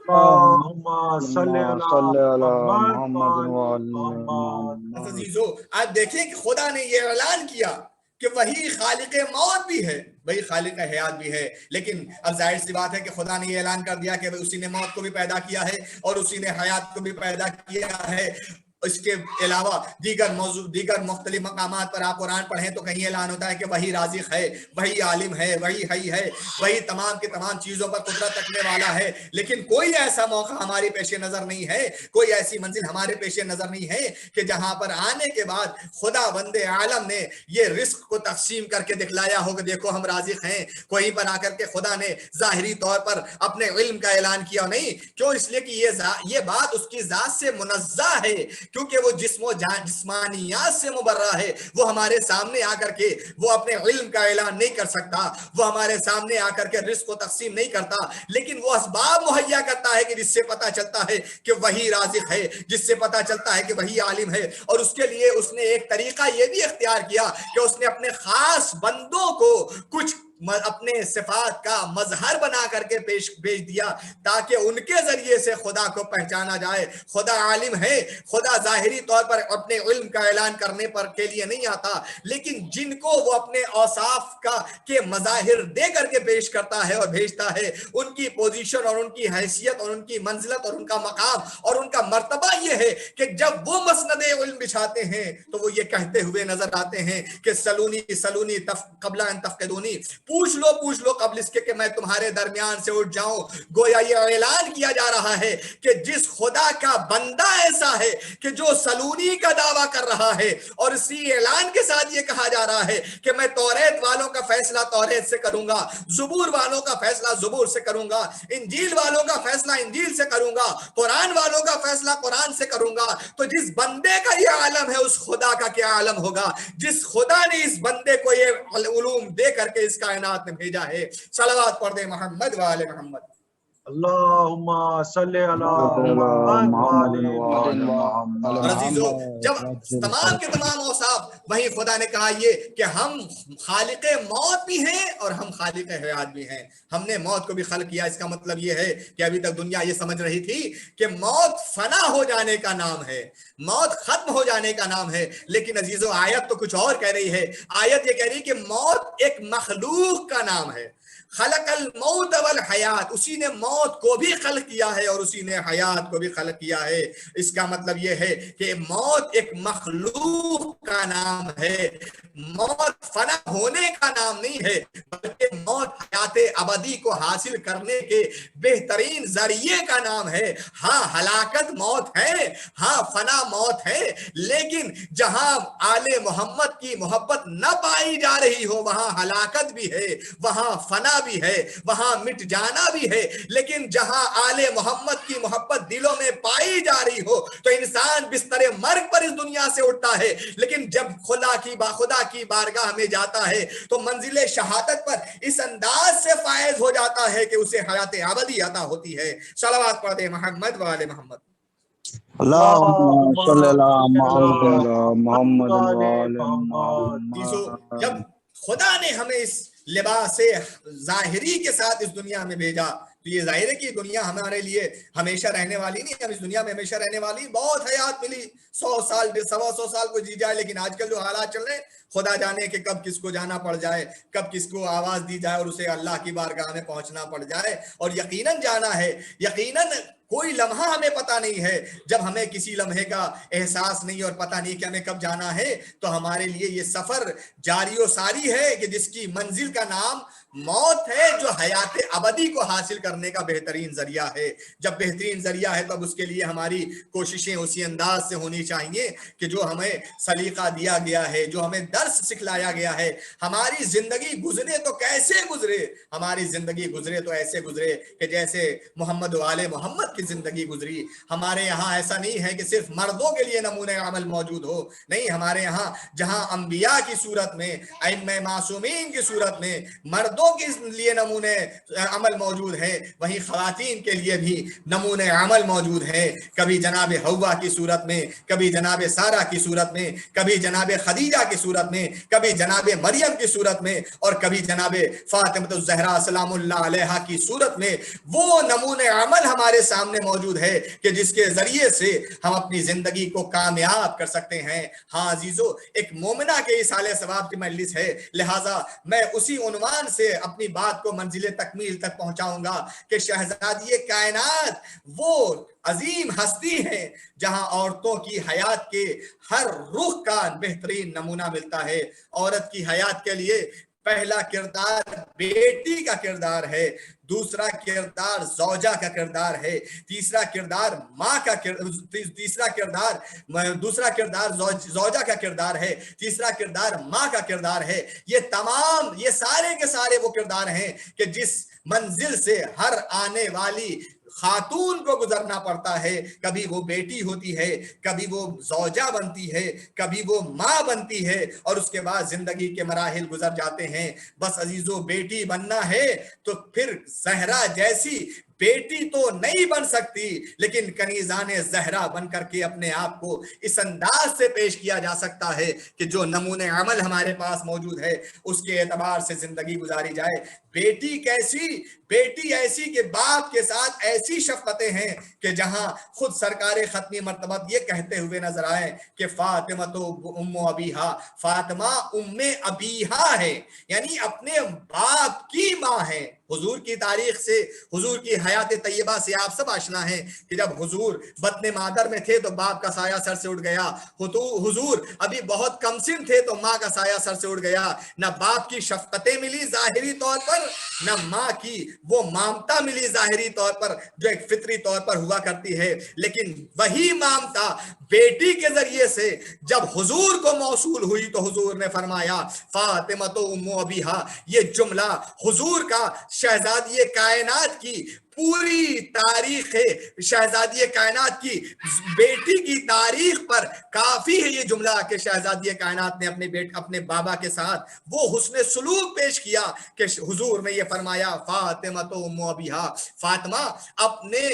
اللہم صلی علی محمد وآل محمد. عزیزو، آج دیکھیں کہ خدا نے یہ اعلان کیا کہ وہی خالق موت بھی ہے، وہی خالق حیات بھی ہے. لیکن اب ظاہر سی بات ہے کہ خدا نے یہ اعلان کر دیا کہ اسی نے موت کو بھی پیدا کیا ہے اور اسی نے حیات کو بھی پیدا کیا ہے. اس کے علاوہ دیگر مختلف مقامات پر آپ قرآن پڑھیں تو کہیں اعلان ہوتا ہے کہ وہی رازق ہے، وہی عالم ہے، وہی حی ہے، وہی تمام کی تمام چیزوں پر قدرت رکھنے والا ہے. لیکن کوئی ایسا موقع ہمارے پیش نظر نہیں ہے، کوئی ایسی منزل ہمارے پیش نظر نہیں ہے کہ جہاں پر آنے کے بعد خدا بند عالم نے یہ رزق کو تقسیم کر کے دکھلایا ہو کہ دیکھو ہم رازق ہیں. کوئی پر آ کر کے خدا نے ظاہری طور پر اپنے علم کا اعلان کیا نہیں. کیوں؟ اس لیے کہ یہ بات اس کی ذات سے منزہ ہے، کیونکہ وہ جسم و جسمانیات سے مبرہ ہے. وہ ہمارے سامنے آ کر کے وہ اپنے علم کا اعلان نہیں کر سکتا، وہ ہمارے سامنے آ کر کے رزق کو تقسیم نہیں کرتا، لیکن وہ اسباب مہیا کرتا ہے کہ جس سے پتہ چلتا ہے کہ وہی رازق ہے، جس سے پتہ چلتا ہے کہ وہی عالم ہے. اور اس کے لیے اس نے ایک طریقہ یہ بھی اختیار کیا کہ اس نے اپنے خاص بندوں کو کچھ اپنے صفات کا مظہر بنا کر کے بھیج دیا تاکہ ان کے ذریعے سے خدا کو پہچانا جائے. خدا عالم ہے، خدا ظاہری طور پر اپنے علم کا اعلان کرنے پر کے لیے نہیں آتا، لیکن جن کو وہ اپنے اوصاف کے مظاہر دے کر کے پیش کرتا ہے اور بھیجتا ہے، ان کی پوزیشن اور ان کی حیثیت اور ان کی منزلت اور ان کا مقام اور ان کا مرتبہ یہ ہے کہ جب وہ مسند علم بچھاتے ہیں تو وہ یہ کہتے ہوئے نظر آتے ہیں کہ سلونی سلونی قبل ان تفقدونی، پوچھ لو قبل اس کے کہ میں تمہارے درمیان سے اٹھ جاؤں. گویا یہ اعلان کیا جا رہا ہے کہ جس خدا کا بندہ ایسا ہے کہ جو سلونی کا دعویٰ کر رہا ہے اور اسی اعلان کے ساتھ یہ کہا جا رہا ہے کہ میں توریت والوں کا فیصلہ توریت سے کروں گا، زبور والوں کا فیصلہ زبور سے کروں گا، انجیل والوں کا فیصلہ انجیل سے کروں گا، قرآن والوں کا فیصلہ قرآن سے کروں گا. تو جس بندے کا یہ عالم ہے اس خدا کا کیا عالم ہوگا جس خدا نے اس بندے کو یہ علوم دے کر کے اس کائنات میں بھیجا ہے. صلوات پڑھ دے محمد وآل محمد. اللہم صلی علی محمد وآل محمد. اور عزیزو، جب تمام کے تمام اوصاف وہی خدا نے کہا یہ کہ ہم خالق موت بھی ہیں اور ہم خالق حیات بھی ہیں. ہم نے موت کو بھی خلق کیا. اس کا مطلب یہ ہے کہ ابھی تک دنیا یہ سمجھ رہی تھی کہ موت فنا ہو جانے کا نام ہے، موت ختم ہو جانے کا نام ہے، لیکن عزیزو آیت تو کچھ اور کہہ رہی ہے. آیت یہ کہہ رہی کہ موت ایک مخلوق کا نام ہے. خلق الموت والحیات، اسی نے موت کو بھی خلق کیا ہے اور اسی نے حیات کو بھی خلق کیا ہے۔ اس کا مطلب یہ ہے کہ موت ایک مخلوق کا نام ہے، موت فنا ہونے کا نام نہیں ہے، بلکہ موت حیات ابدی کو حاصل کرنے کے بہترین ذریعے کا نام ہے۔ ہاں ہلاکت موت ہے، ہاں فنا موت ہے، لیکن جہاں آل محمد کی محبت نہ پائی جا رہی ہو وہاں ہلاکت بھی ہے، وہاں فنا بھی ہے، وہاں مٹ جانا بھی ہے۔ لیکن جہاں آل محمد کی محبت دلوں میں پائی جا رہی ہو تو انسان بستر مرگ پر اس دنیا سے اٹھتا ہے، لیکن جب خدا کی بارگاہ میں جاتا ہے تو منزل شہادت پر اس انداز سے فائز ہو جاتا ہے کہ اسے حیات ابدی عطا ہوتی ہے۔ صلوات پڑھ دیں محمد و آل محمد۔ اللہم صلی اللہ محمد وآل محمد۔ جب خدا نے ہمیں اس لباس ظاہری کے ساتھ اس دنیا میں بھیجا تو یہ ظاہر ہے کہ دنیا ہمارے لیے ہمیشہ رہنے والی نہیں، ہم اس دنیا میں ہمیشہ رہنے والی، بہت حیات ملی، 100 سال 125 سال کو جی جائے، لیکن آج کل جو حالات چل رہے ہیں خدا جانے کہ کب کس کو جانا پڑ جائے، کب کس کو آواز دی جائے اور اسے اللہ کی بارگاہ میں پہنچنا پڑ جائے۔ اور یقیناً جانا ہے، یقیناً کوئی لمحہ ہمیں پتہ نہیں ہے، جب ہمیں کسی لمحے کا احساس نہیں اور پتہ نہیں کہ ہمیں کب جانا ہے تو ہمارے لیے یہ سفر جاری و ساری ہے کہ جس کی منزل کا نام موت ہے، جو حیات ابدی کو حاصل کرنے کا بہترین ذریعہ ہے۔ جب بہترین ذریعہ ہے تب اس کے لیے ہماری کوششیں اسی انداز سے ہونی چاہیے کہ جو ہمیں سلیقہ دیا گیا ہے، جو ہمیں درس سکھلایا گیا ہے۔ ہماری زندگی گزرے تو کیسے گزرے؟ ہماری زندگی گزرے تو ایسے گزرے کہ جیسے محمد و آل محمد کی زندگی گزری۔ ہمارے یہاں ایسا نہیں ہے کہ صرف مردوں کے لیے نمونہ عمل موجود ہو، نہیں، ہمارے یہاں جہاں انبیاء کی صورت میں، ائمہ معصومین کی صورت میں مردوں کے لیے نمونے عمل موجود ہے، وہیں خواتین کے لیے بھی نمونے عمل موجود ہے۔ کبھی جناب حوا کی صورت میں، کبھی جناب سارہ کی صورت میں، کبھی جناب خدیجہ کی صورت میں، کبھی جناب مریم کی صورت میں، اور کبھی جناب فاطمہ الزہرا سلام اللہ علیہا کی صورت میں وہ نمونے عمل ہمارے سامنے موجود ہے کہ جس کے ذریعے سے ہم اپنی زندگی کو کامیاب کر سکتے ہیں۔ ہاں عزیزو، ایک مومنہ کے اصالہ ثواب کی مجلس ہے، لہٰذا میں اسی عنوان سے اپنی بات کو منزل تکمیل تک پہنچاؤں گا کہ شہزادی کائنات وہ عظیم ہستی ہے جہاں عورتوں کی حیات کے ہر رخ کا بہترین نمونہ ملتا ہے۔ عورت کی حیات کے لیے پہلا کردار بیٹی کا کردار ہے، دوسرا کردار زوجہ کا کردار ہے، تیسرا کردار ماں کا دوسرا کردار زوجہ کا کردار ہے، تیسرا کردار ماں کا کردار ہے۔ یہ سارے کے سارے وہ کردار ہیں کہ جس منزل سے ہر آنے والی خاتون کو گزرنا پڑتا ہے، کبھی وہ بیٹی ہوتی ہے، کبھی وہ زوجہ بنتی ہے، کبھی وہ ماں بنتی ہے، اور اس کے بعد زندگی کے مراحل گزر جاتے ہیں۔ بس عزیزو، بیٹی بننا ہے تو پھر زہرا جیسی بیٹی تو نہیں بن سکتی، لیکن کنیزان زہرا بن کر کے اپنے آپ کو اس انداز سے پیش کیا جا سکتا ہے کہ جو نمونے عمل ہمارے پاس موجود ہے اس کے اعتبار سے زندگی گزاری جائے۔ بیٹی کیسی؟ بیٹی ایسی کہ باپ کے ساتھ ایسی شفقتیں ہیں کہ جہاں خود سرکار ختمی مرتبت یہ کہتے ہوئے نظر آئے کہ فاطمہ تو ام ابیہا، فاطمہ ام ابیہا ہے، یعنی اپنے باپ کی ماں ہے۔ حضور کی تاریخ سے، حضور کی حیات طیبہ سے آپ سب آشنا ہیں کہ جب حضور بطن مادر میں تھے تو باپ کا سایہ سر سے اٹھ گیا، حضور ابھی بہت کم سن تھے تو ماں کا سایہ سر سے اٹھ گیا۔ نہ باپ کی شفقتیں ملی ظاہری طور پر، نہ ماں کی وہ مامتا ملی ظاہری طور پر جو ایک فطری طور پر ہوا کرتی ہے، لیکن وہی مامتا بیٹی کے ذریعے سے جب حضور کو موصول ہوئی تو حضور نے فرمایا فاطمہ تو ام ابیہا۔ یہ جملہ حضور کا شہزادی کائنات کی پوری تاریخ ہے، شہزادی کائنات کی بیٹی کی تاریخ پر کافی ہے یہ جملہ کہ شہزادی کائنات نے اپنے بابا کے ساتھ وہ حسن سلوک پیش کیا کہ حضور نے یہ فرمایا فاطمہ تو ام ابیہا، فاطمہ اپنے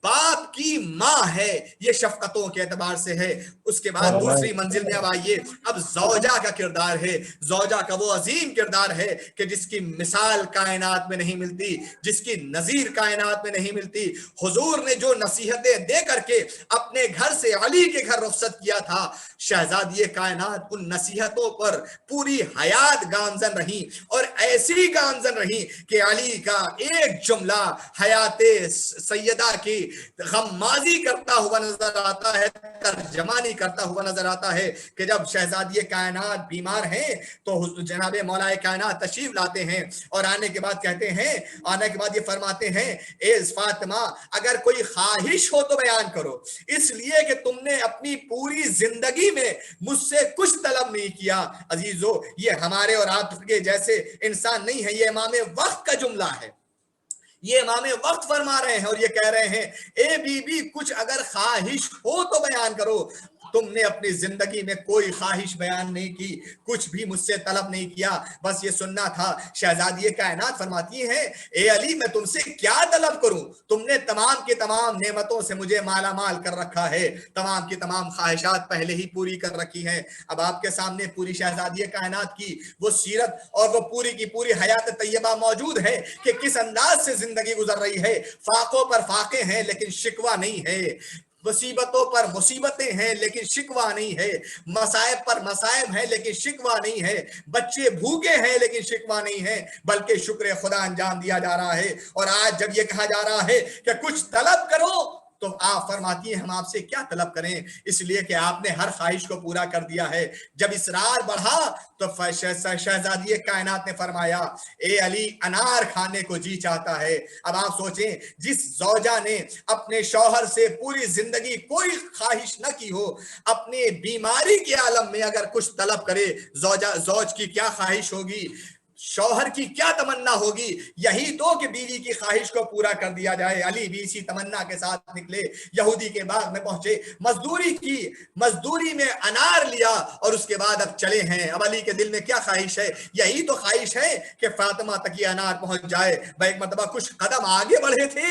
باپ کی ماں ہے یہ شفقتوں کے اعتبار سے ہے. اس کے بعد دوسری منزل میں اب آئیے, اب زوجہ کا کردار ہے. زوجہ کا وہ عظیم کردار ہے کہ جس کی مثال کائنات میں نہیں ملتی, جس کی نظیر کائنات میں نہیں ملتی. حضور نے جو نصیحتیں دے کر کے اپنے گھر سے علی کے گھر رخصت کیا تھا, شہزادی کائنات ان نصیحتوں پر پوری حیات گامزن رہی, اور ایسی گامزن رہی کہ علی کا ایک جملہ حیات سیدہ کی غمازی کرتا ہوا نظر آتا ہے, ترجمانی کرتا ہوا نظر آتا ہے کہ جب شہزادی کائنات بیمار ہیں تو جناب مولا کائنات تشریف لاتے ہیں, اور آنے کے بعد کہتے ہیں, آنے کے بعد یہ فرماتے ہیں, اے فاطمہ اگر کوئی خواہش ہو تو بیان کرو, اس لیے کہ تم نے اپنی پوری زندگی میں مجھ سے کچھ طلب نہیں کیا. عزیزو, یہ ہمارے اور آپ کے جیسے انسان نہیں ہے, یہ امام وقت کا جملہ ہے. یہ امام وقت فرما رہے ہیں اور یہ کہہ رہے ہیں, اے بی بی کچھ اگر خواہش ہو تو بیان کرو. تم نے اپنی زندگی میں کوئی خواہش بیان نہیں کی, کچھ بھی مجھ سے طلب نہیں کیا, بس یہ سننا تھا. شہزادی کائنات فرماتی ہیں, اے علی میں تم سے کیا طلب کروں, تم نے تمام کی تمام نعمتوں سے مجھے مالا مال کر رکھا ہے, تمام کی تمام خواہشات پہلے ہی پوری کر رکھی ہیں. اب آپ کے سامنے پوری شہزادی کائنات کی وہ سیرت اور وہ پوری کی پوری حیات طیبہ موجود ہے کہ کس انداز سے زندگی گزر رہی ہے. فاقوں پر فاقے ہیں لیکن شکوہ نہیں ہے, مصیبتوں پر مصیبتیں ہیں لیکن شکوہ نہیں ہے, مصائب پر مصائب ہیں لیکن شکوہ نہیں ہے, بچے بھوکے ہیں لیکن شکوہ نہیں ہے, بلکہ شکر خدا انجام دیا جا رہا ہے. اور آج جب یہ کہا جا رہا ہے کہ کچھ طلب کرو تو آپ فرماتی ہیں ہم آپ سے کیا طلب کریں, اس لیے کہ آپ نے ہر خواہش کو پورا کر دیا ہے. جب اصرار بڑھا تو شہزادی کائنات نے فرمایا, اے علی انار کھانے کو جی چاہتا ہے. اب آپ سوچیں, جس زوجہ نے اپنے شوہر سے پوری زندگی کوئی خواہش نہ کی ہو, اپنے بیماری کے عالم میں اگر کچھ طلب کرے, زوج کی کیا خواہش ہوگی, شوہر کی کیا تمنا ہوگی, یہی تو کہ بیوی کی خواہش کو پورا کر دیا جائے. علی بھی اسی تمنا کے ساتھ نکلے, یہودی کے باغ میں پہنچے, مزدوری کی, مزدوری میں انار لیا اور اس کے بعد اب چلے ہیں. اب علی کے دل میں کیا خواہش ہے, یہی تو خواہش ہے کہ فاطمہ تک یہ انار پہنچ جائے. ایک مرتبہ کچھ قدم آگے بڑھے تھے,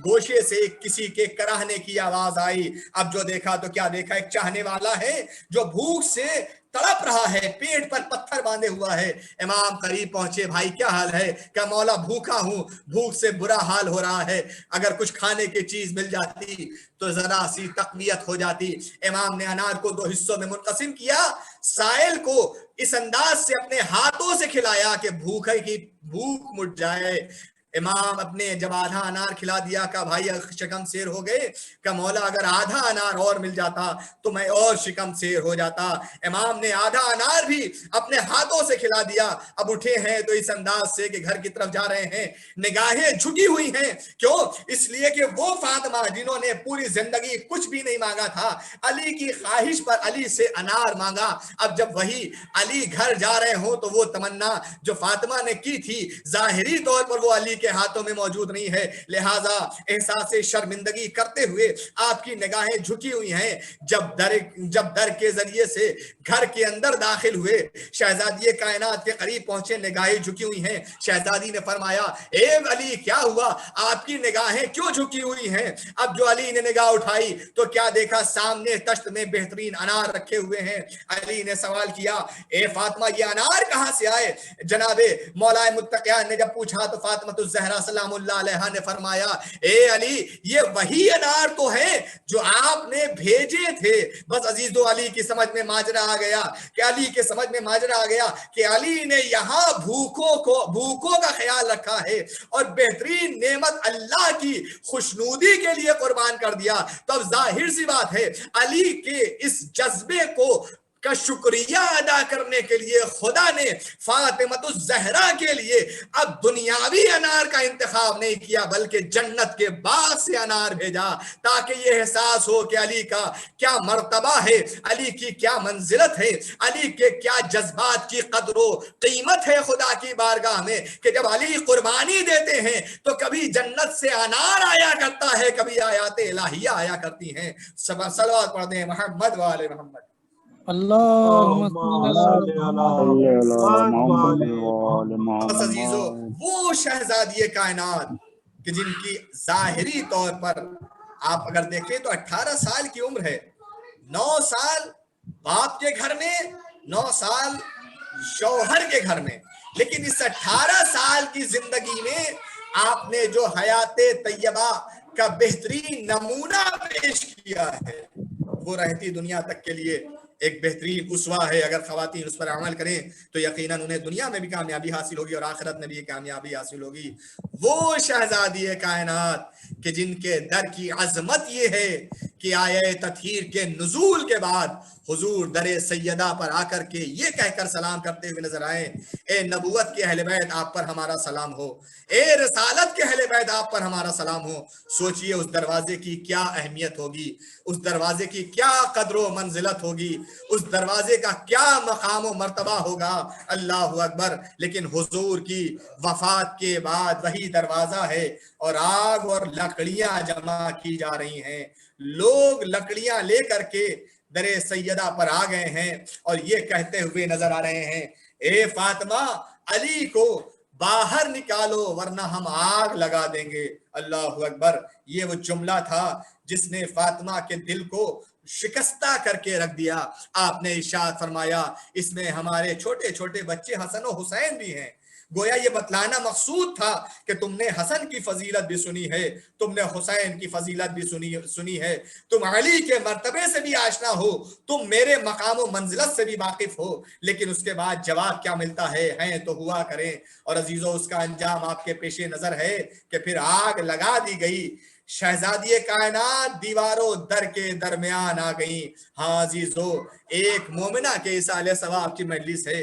گوشے سے کسی کے کراہنے کی آواز آئی. اب جو دیکھا تو کیا دیکھا, ایک چاہنے والا ہے جو بھوک سے تڑپ رہا ہے, پیٹ پر پتھر باندھے ہوا ہے. امام قریب پہنچے, بھائی کیا حال ہے, کہ مولا بھوکا ہوں, بھوک سے برا حال ہو رہا ہے, اگر کچھ کھانے کی چیز مل جاتی تو ذرا سی تقویت ہو جاتی. امام نے انار کو 2 حصوں میں منقسم کیا, سائل کو اس انداز سے اپنے ہاتھوں سے کھلایا کہ بھوکے کی بھوک مٹ جائے. امام اپنے جب آدھا انار کھلا دیا, کہا بھائی شکم سیر ہو گئے, کہ مولا اگر آدھا انار اور مل جاتا تو میں اور شکم سیر ہو جاتا. امام نے آدھا انار بھی اپنے ہاتھوں سے کھلا دیا. اب اٹھے ہیں تو اس انداز سے کہ گھر کی طرف جا رہے ہیں, نگاہیں جھکی ہوئی ہیں. کیوں, اس لیے کہ وہ فاطمہ جنہوں نے پوری زندگی کچھ بھی نہیں مانگا تھا, علی کی خواہش پر علی سے انار مانگا. اب جب وہی علی گھر جا رہے ہوں تو وہ تمنا جو فاطمہ نے کی تھی ظاہری طور پر وہ علی کے ہاتھوں میں موجود نہیں ہے. لہٰذا احساس شرمندگی کرتے ہوئے آپ کی نگاہیں جھکی ہوئی ہیں. جب در کے ذریعے سے گھر کے اندر داخل ہوئے, شہزادی کائنات کے قریب پہنچے, نگاہیں جھکی ہوئی ہیں. شہزادی نے فرمایا, اے علی کیا ہوا, آپ کی نگاہیں کیوں جھکی ہوئی ہیں؟ اب جو علی نے نگاہ اٹھائی تو کیا دیکھا, سامنے تشت میں بہترین انار رکھے ہوئے ہیں. علی نے سوال کیا, اے فاطمہ یہ انار کہاں سے آئے؟ جناب مولا متقیان نے جب پوچھا تو فاطمہ الزہرا سلام اللہ علیہا نے فرمایا, اے علی یہ وہی انار تو ہیں جو آپ نے بھیجے تھے. بس عزیز و علی کی سمجھ میں ماجرا آ گیا, کہ علی کے سمجھ میں ماجرا آ گیا کہ علی نے یہاں بھوکوں کا خیال رکھا ہے اور بہترین نعمت اللہ کی خوشنودی کے لیے قربان کر دیا. تو اب ظاہر سی بات ہے, علی کے اس جذبے کو کا شکریہ ادا کرنے کے لیے خدا نے فاطمہ الزہرا کے لیے اب دنیاوی انار کا انتخاب نہیں کیا, بلکہ جنت کے باغ سے انار بھیجا, تاکہ یہ احساس ہو کہ علی کا کیا مرتبہ ہے, علی کی کیا منزلت ہے, علی کے کیا جذبات کی قدر و قیمت ہے خدا کی بارگاہ میں, کہ جب علی قربانی دیتے ہیں تو کبھی جنت سے انار آیا کرتا ہے, کبھی آیات الہیہ آیا کرتی ہیں. صلوات پڑھ دیں محمد وآل محمد. بس عزیزو, وہ شہزادی کائنات کہ جن کی ظاہری طور پر آپ اگر دیکھیں تو 18 سال کی عمر ہے، 9 سال باپ کے گھر میں، 9 سال شوہر کے گھر میں، لیکن اس 18 سال کی زندگی میں آپ نے جو حیات طیبہ کا بہترین نمونہ پیش کیا ہے وہ رہتی دنیا تک کے لیے ایک بہترین اسوہ ہے۔ اگر خواتین اس پر عمل کریں تو یقیناً انہیں دنیا میں بھی کامیابی حاصل ہوگی اور آخرت میں بھی کامیابی حاصل ہوگی۔ وہ شہزادی کائنات کہ جن کے در کی عظمت یہ ہے کہ آیہ تطہیر کے نزول کے بعد حضور در سیدہ پر آ کر کے یہ کہہ کر سلام کرتے ہوئے نظر آئے، اے نبوت کے اہل بیت آپ پر ہمارا سلام ہو، اے رسالت کے اہل بیت آپ پر ہمارا سلام ہو۔ سوچئے اس دروازے کی کیا اہمیت ہوگی، اس دروازے کی کیا قدر و منزلت ہوگی، اس دروازے کا کیا مقام و مرتبہ ہوگا۔ اللہ اکبر۔ لیکن حضور کی وفات کے بعد وہی دروازہ ہے اور آگ اور لکڑیاں جمع کی جا رہی ہیں، لوگ لکڑیاں لے کر کے در سیدہ پر آ گئے ہیں اور یہ کہتے ہوئے نظر آ رہے ہیں، اے فاطمہ علی کو باہر نکالو ورنہ ہم آگ لگا دیں گے۔ اللہ اکبر۔ یہ وہ جملہ تھا جس نے فاطمہ کے دل کو شکستہ کر کے رکھ دیا۔ آپ نے ارشاد فرمایا اس میں ہمارے چھوٹے چھوٹے بچے حسن و حسین بھی ہیں۔ گویا یہ بتلانا مقصود تھا کہ تم نے حسن کی فضیلت بھی سنی ہے، تم نے حسین کی فضیلت بھی سنی ہے، تم علی کے مرتبے سے بھی آشنا ہو، تم میرے مقام و منزلت سے بھی واقف ہو۔ لیکن اس کے بعد جواب کیا ملتا ہے؟ ہیں تو ہوا کریں۔ اور عزیزو اس کا انجام آپ کے پیش نظر ہے کہ پھر آگ لگا دی گئی، شہزادی کائنات دیواروں در کے درمیان آ گئیں۔ ہاں عزیزو، ایک مومنہ کے اصالِ ثواب کی مجلس ہے،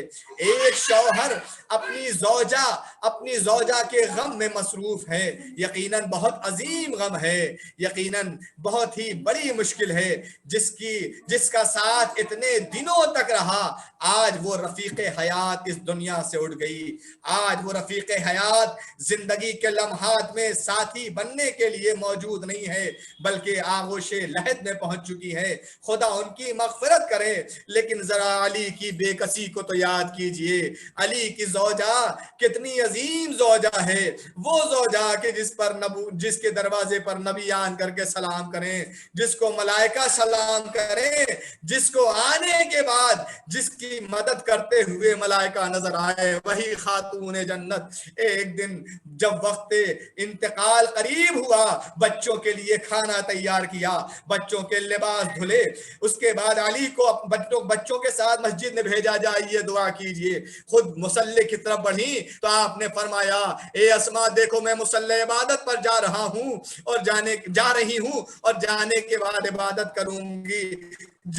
ایک شوہر اپنی زوجہ کے غم میں مصروف ہے، یقیناً بہت عظیم غم ہے، یقیناً بہت ہی بڑی مشکل ہے، جس کا ساتھ اتنے دنوں تک رہا، آج وہ رفیق حیات اس دنیا سے اٹھ گئی۔ آج وہ رفیق حیات زندگی کے لمحات میں ساتھی بننے کے لیے موجود نہیں ہے، بلکہ آغوش لحد میں پہنچ چکی ہے۔ خدا ان کی مغفرت کرے، لیکن ذرا علی کی بے کسی کو تو یاد کیجئے۔ علی کی زوجہ کتنی عظیم زوجہ ہے، وہ زوجہ کہ جس کے دروازے پر نبی آن کر کے سلام کریں، جس کو ملائکہ سلام کریں، جس کو آنے کے بعد جس کی مدد کرتے ہوئے ملائکہ نظر آئے، وہی خاتون جنت۔ ایک دن جب وقت انتقال قریب ہوا، بچوں کے لیے کھانا تیار کیا، بچوں کے لباس دھلے، اس کے بعد علی کو بچوں کے ساتھ مسجد میں بھیجا جائے، دعا کیجئے۔ خود مصلی کی طرف بڑھی تو آپ نے فرمایا، اے اسماء دیکھو میں مصلی عبادت پر جا رہی ہوں اور جانے کے بعد عبادت کروں گی،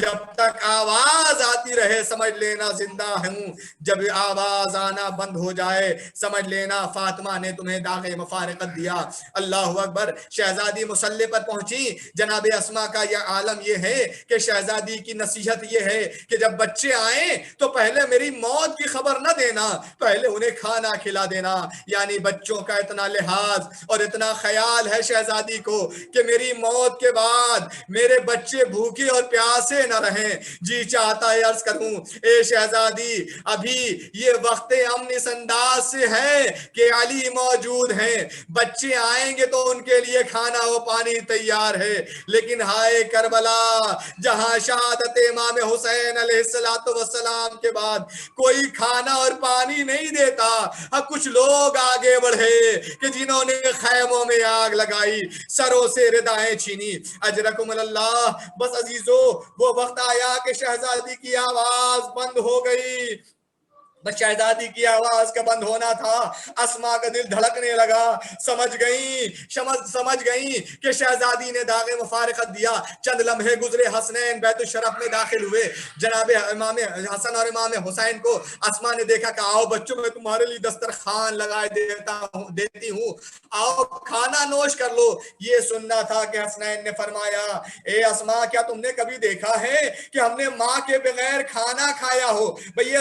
جب تک آواز آتی رہے سمجھ لینا زندہ ہوں، جب آواز آنا بند ہو جائے سمجھ لینا فاطمہ نے تمہیں داغ مفارقت دیا۔ اللہ اکبر۔ شہزادی مصلی پر پہنچی، جناب اسماء کا یہ عالم یہ ہے کہ شہزادی کی نصیحت یہ ہے کہ جب بچے آئیں تو پہلے میری موت کی خبر نہ دینا، پہلے انہیں کھانا کھلا دینا۔ یعنی بچوں کا اتنا لحاظ اور اتنا خیال ہے شہزادی کو کہ میری موت کے بعد میرے بچے بھوکے اور پیاسے نہ رہیں۔ جی چاہتا ہے عرض کروں، اے شہزادی ابھی یہ وقت امن اس انداز سے ہے کہ علی موجود ہیں، بچے آئیں گے تو ان کے لیے کھانا و پانی تیار ہے، لیکن ہائے کربلا جہاں شہادت امام حسین علیہ السلام کے بعد کوئی کھانا اور پانی نہیں دیتا، اب کچھ لوگ آگے بڑھے کہ جنہوں نے خیموں میں آگ لگائی، سروں سے ردائیں چھینی۔ اجرکم اللہ۔ بس عزیزو وہ وقت آیا کہ شہزادی کی آواز بند ہو گئی۔ بس شہزادی کی آواز کا بند ہونا تھا، اسماء کا دل دھڑکنے لگا، سمجھ گئیں کہ شہزادی نے داغ مفارقت دیا۔ چند لمحے گزرے، حسنین بیت الشرف میں داخل ہوئے، جناب امام حسن اور امام حسین کو اسماء نے دیکھا کہ آؤ بچوں میں تمہارے لیے دسترخوان لگائے دیتی ہوں، آؤ کھانا نوش کر لو۔ یہ سننا تھا کہ حسنین نے فرمایا، اے اسماء کیا تم نے کبھی دیکھا ہے کہ ہم نے ماں کے بغیر کھانا کھایا ہو؟ بھئی یہ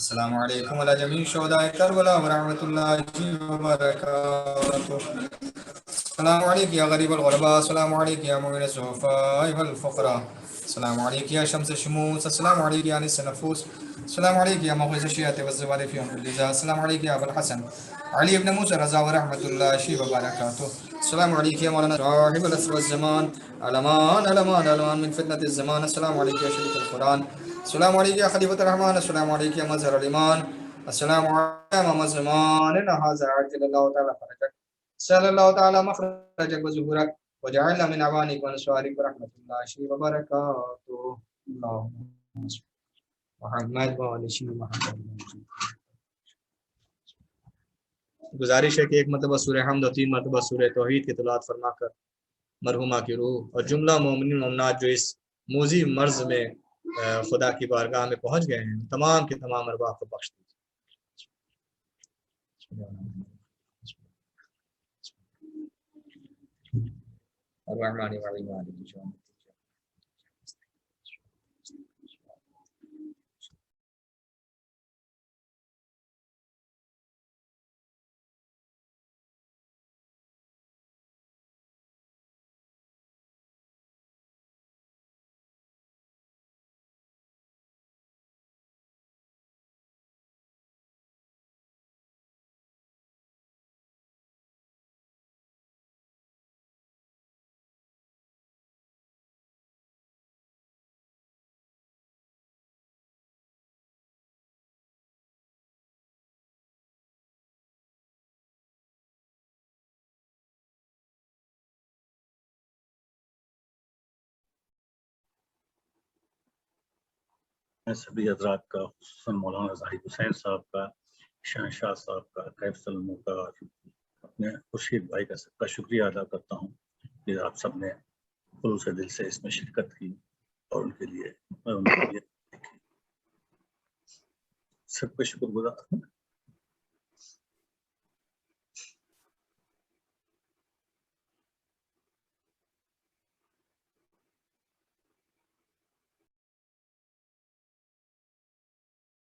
السلام علیکم علی جمیع شہداء کربلا ورحمۃ اللہ وبرکاتہ. السلام علیکم یا غریب الغرباء، السلام علیکم یا معین الضعفاء والفقراء، السلام علیکم یا شمس الشموس، السلام علیکم یا انس النفوس، السلام علیکم یا مغیث الشیعۃ والزوال فی امر الجزا، السلام علیکم یا ابو الحسن علی ابن موسیٰ رضا ورحمۃ اللہ وبرکاتہ، السلام علیکم یا مولانا صاحب العصر والزمان، علمان علمان علمان من فتنة الزمان، السلام علیکم یا شریف القرآن، السلام علیکم یا خلیفۃ الرحمن، السلام علیکم یا مظہر الایمان، السلام علیکم یا مظہمان هذا عاجل اللہ تعالی فرجک، صلی اللہ تعالی مخرجک وظہورک وجعلنا من عوانک ونصارک ورحمۃ اللہ وبرکاتہ. اللہم صل محمد وعلی سیدنا محمد. گزارش ہے کہ ایک مرتبہ سورہ حمد اور 3 مرتبہ سورہ توحید کی تلاوت فرما کر مرحومہ کی روح اور جملہ مومنین مومنات جو اس موذی مرض میں خدا کی بارگاہ میں پہنچ گئے ہیں تمام کے تمام ارواح کو بخش دیجیے. الرحمن الرحیم مالک یوم الدین. سبھی حضرات کا، خصوصاً مولانا زاہد حسین صاحب کا، شہنشاہ صاحب کا، کیف سلموں کا، اپنے خورشید بھائی کا شکریہ ادا کرتا ہوں کہ آپ سب نے خلوص دل سے اس میں شرکت کی اور ان کے لیے سب کا شکر گزار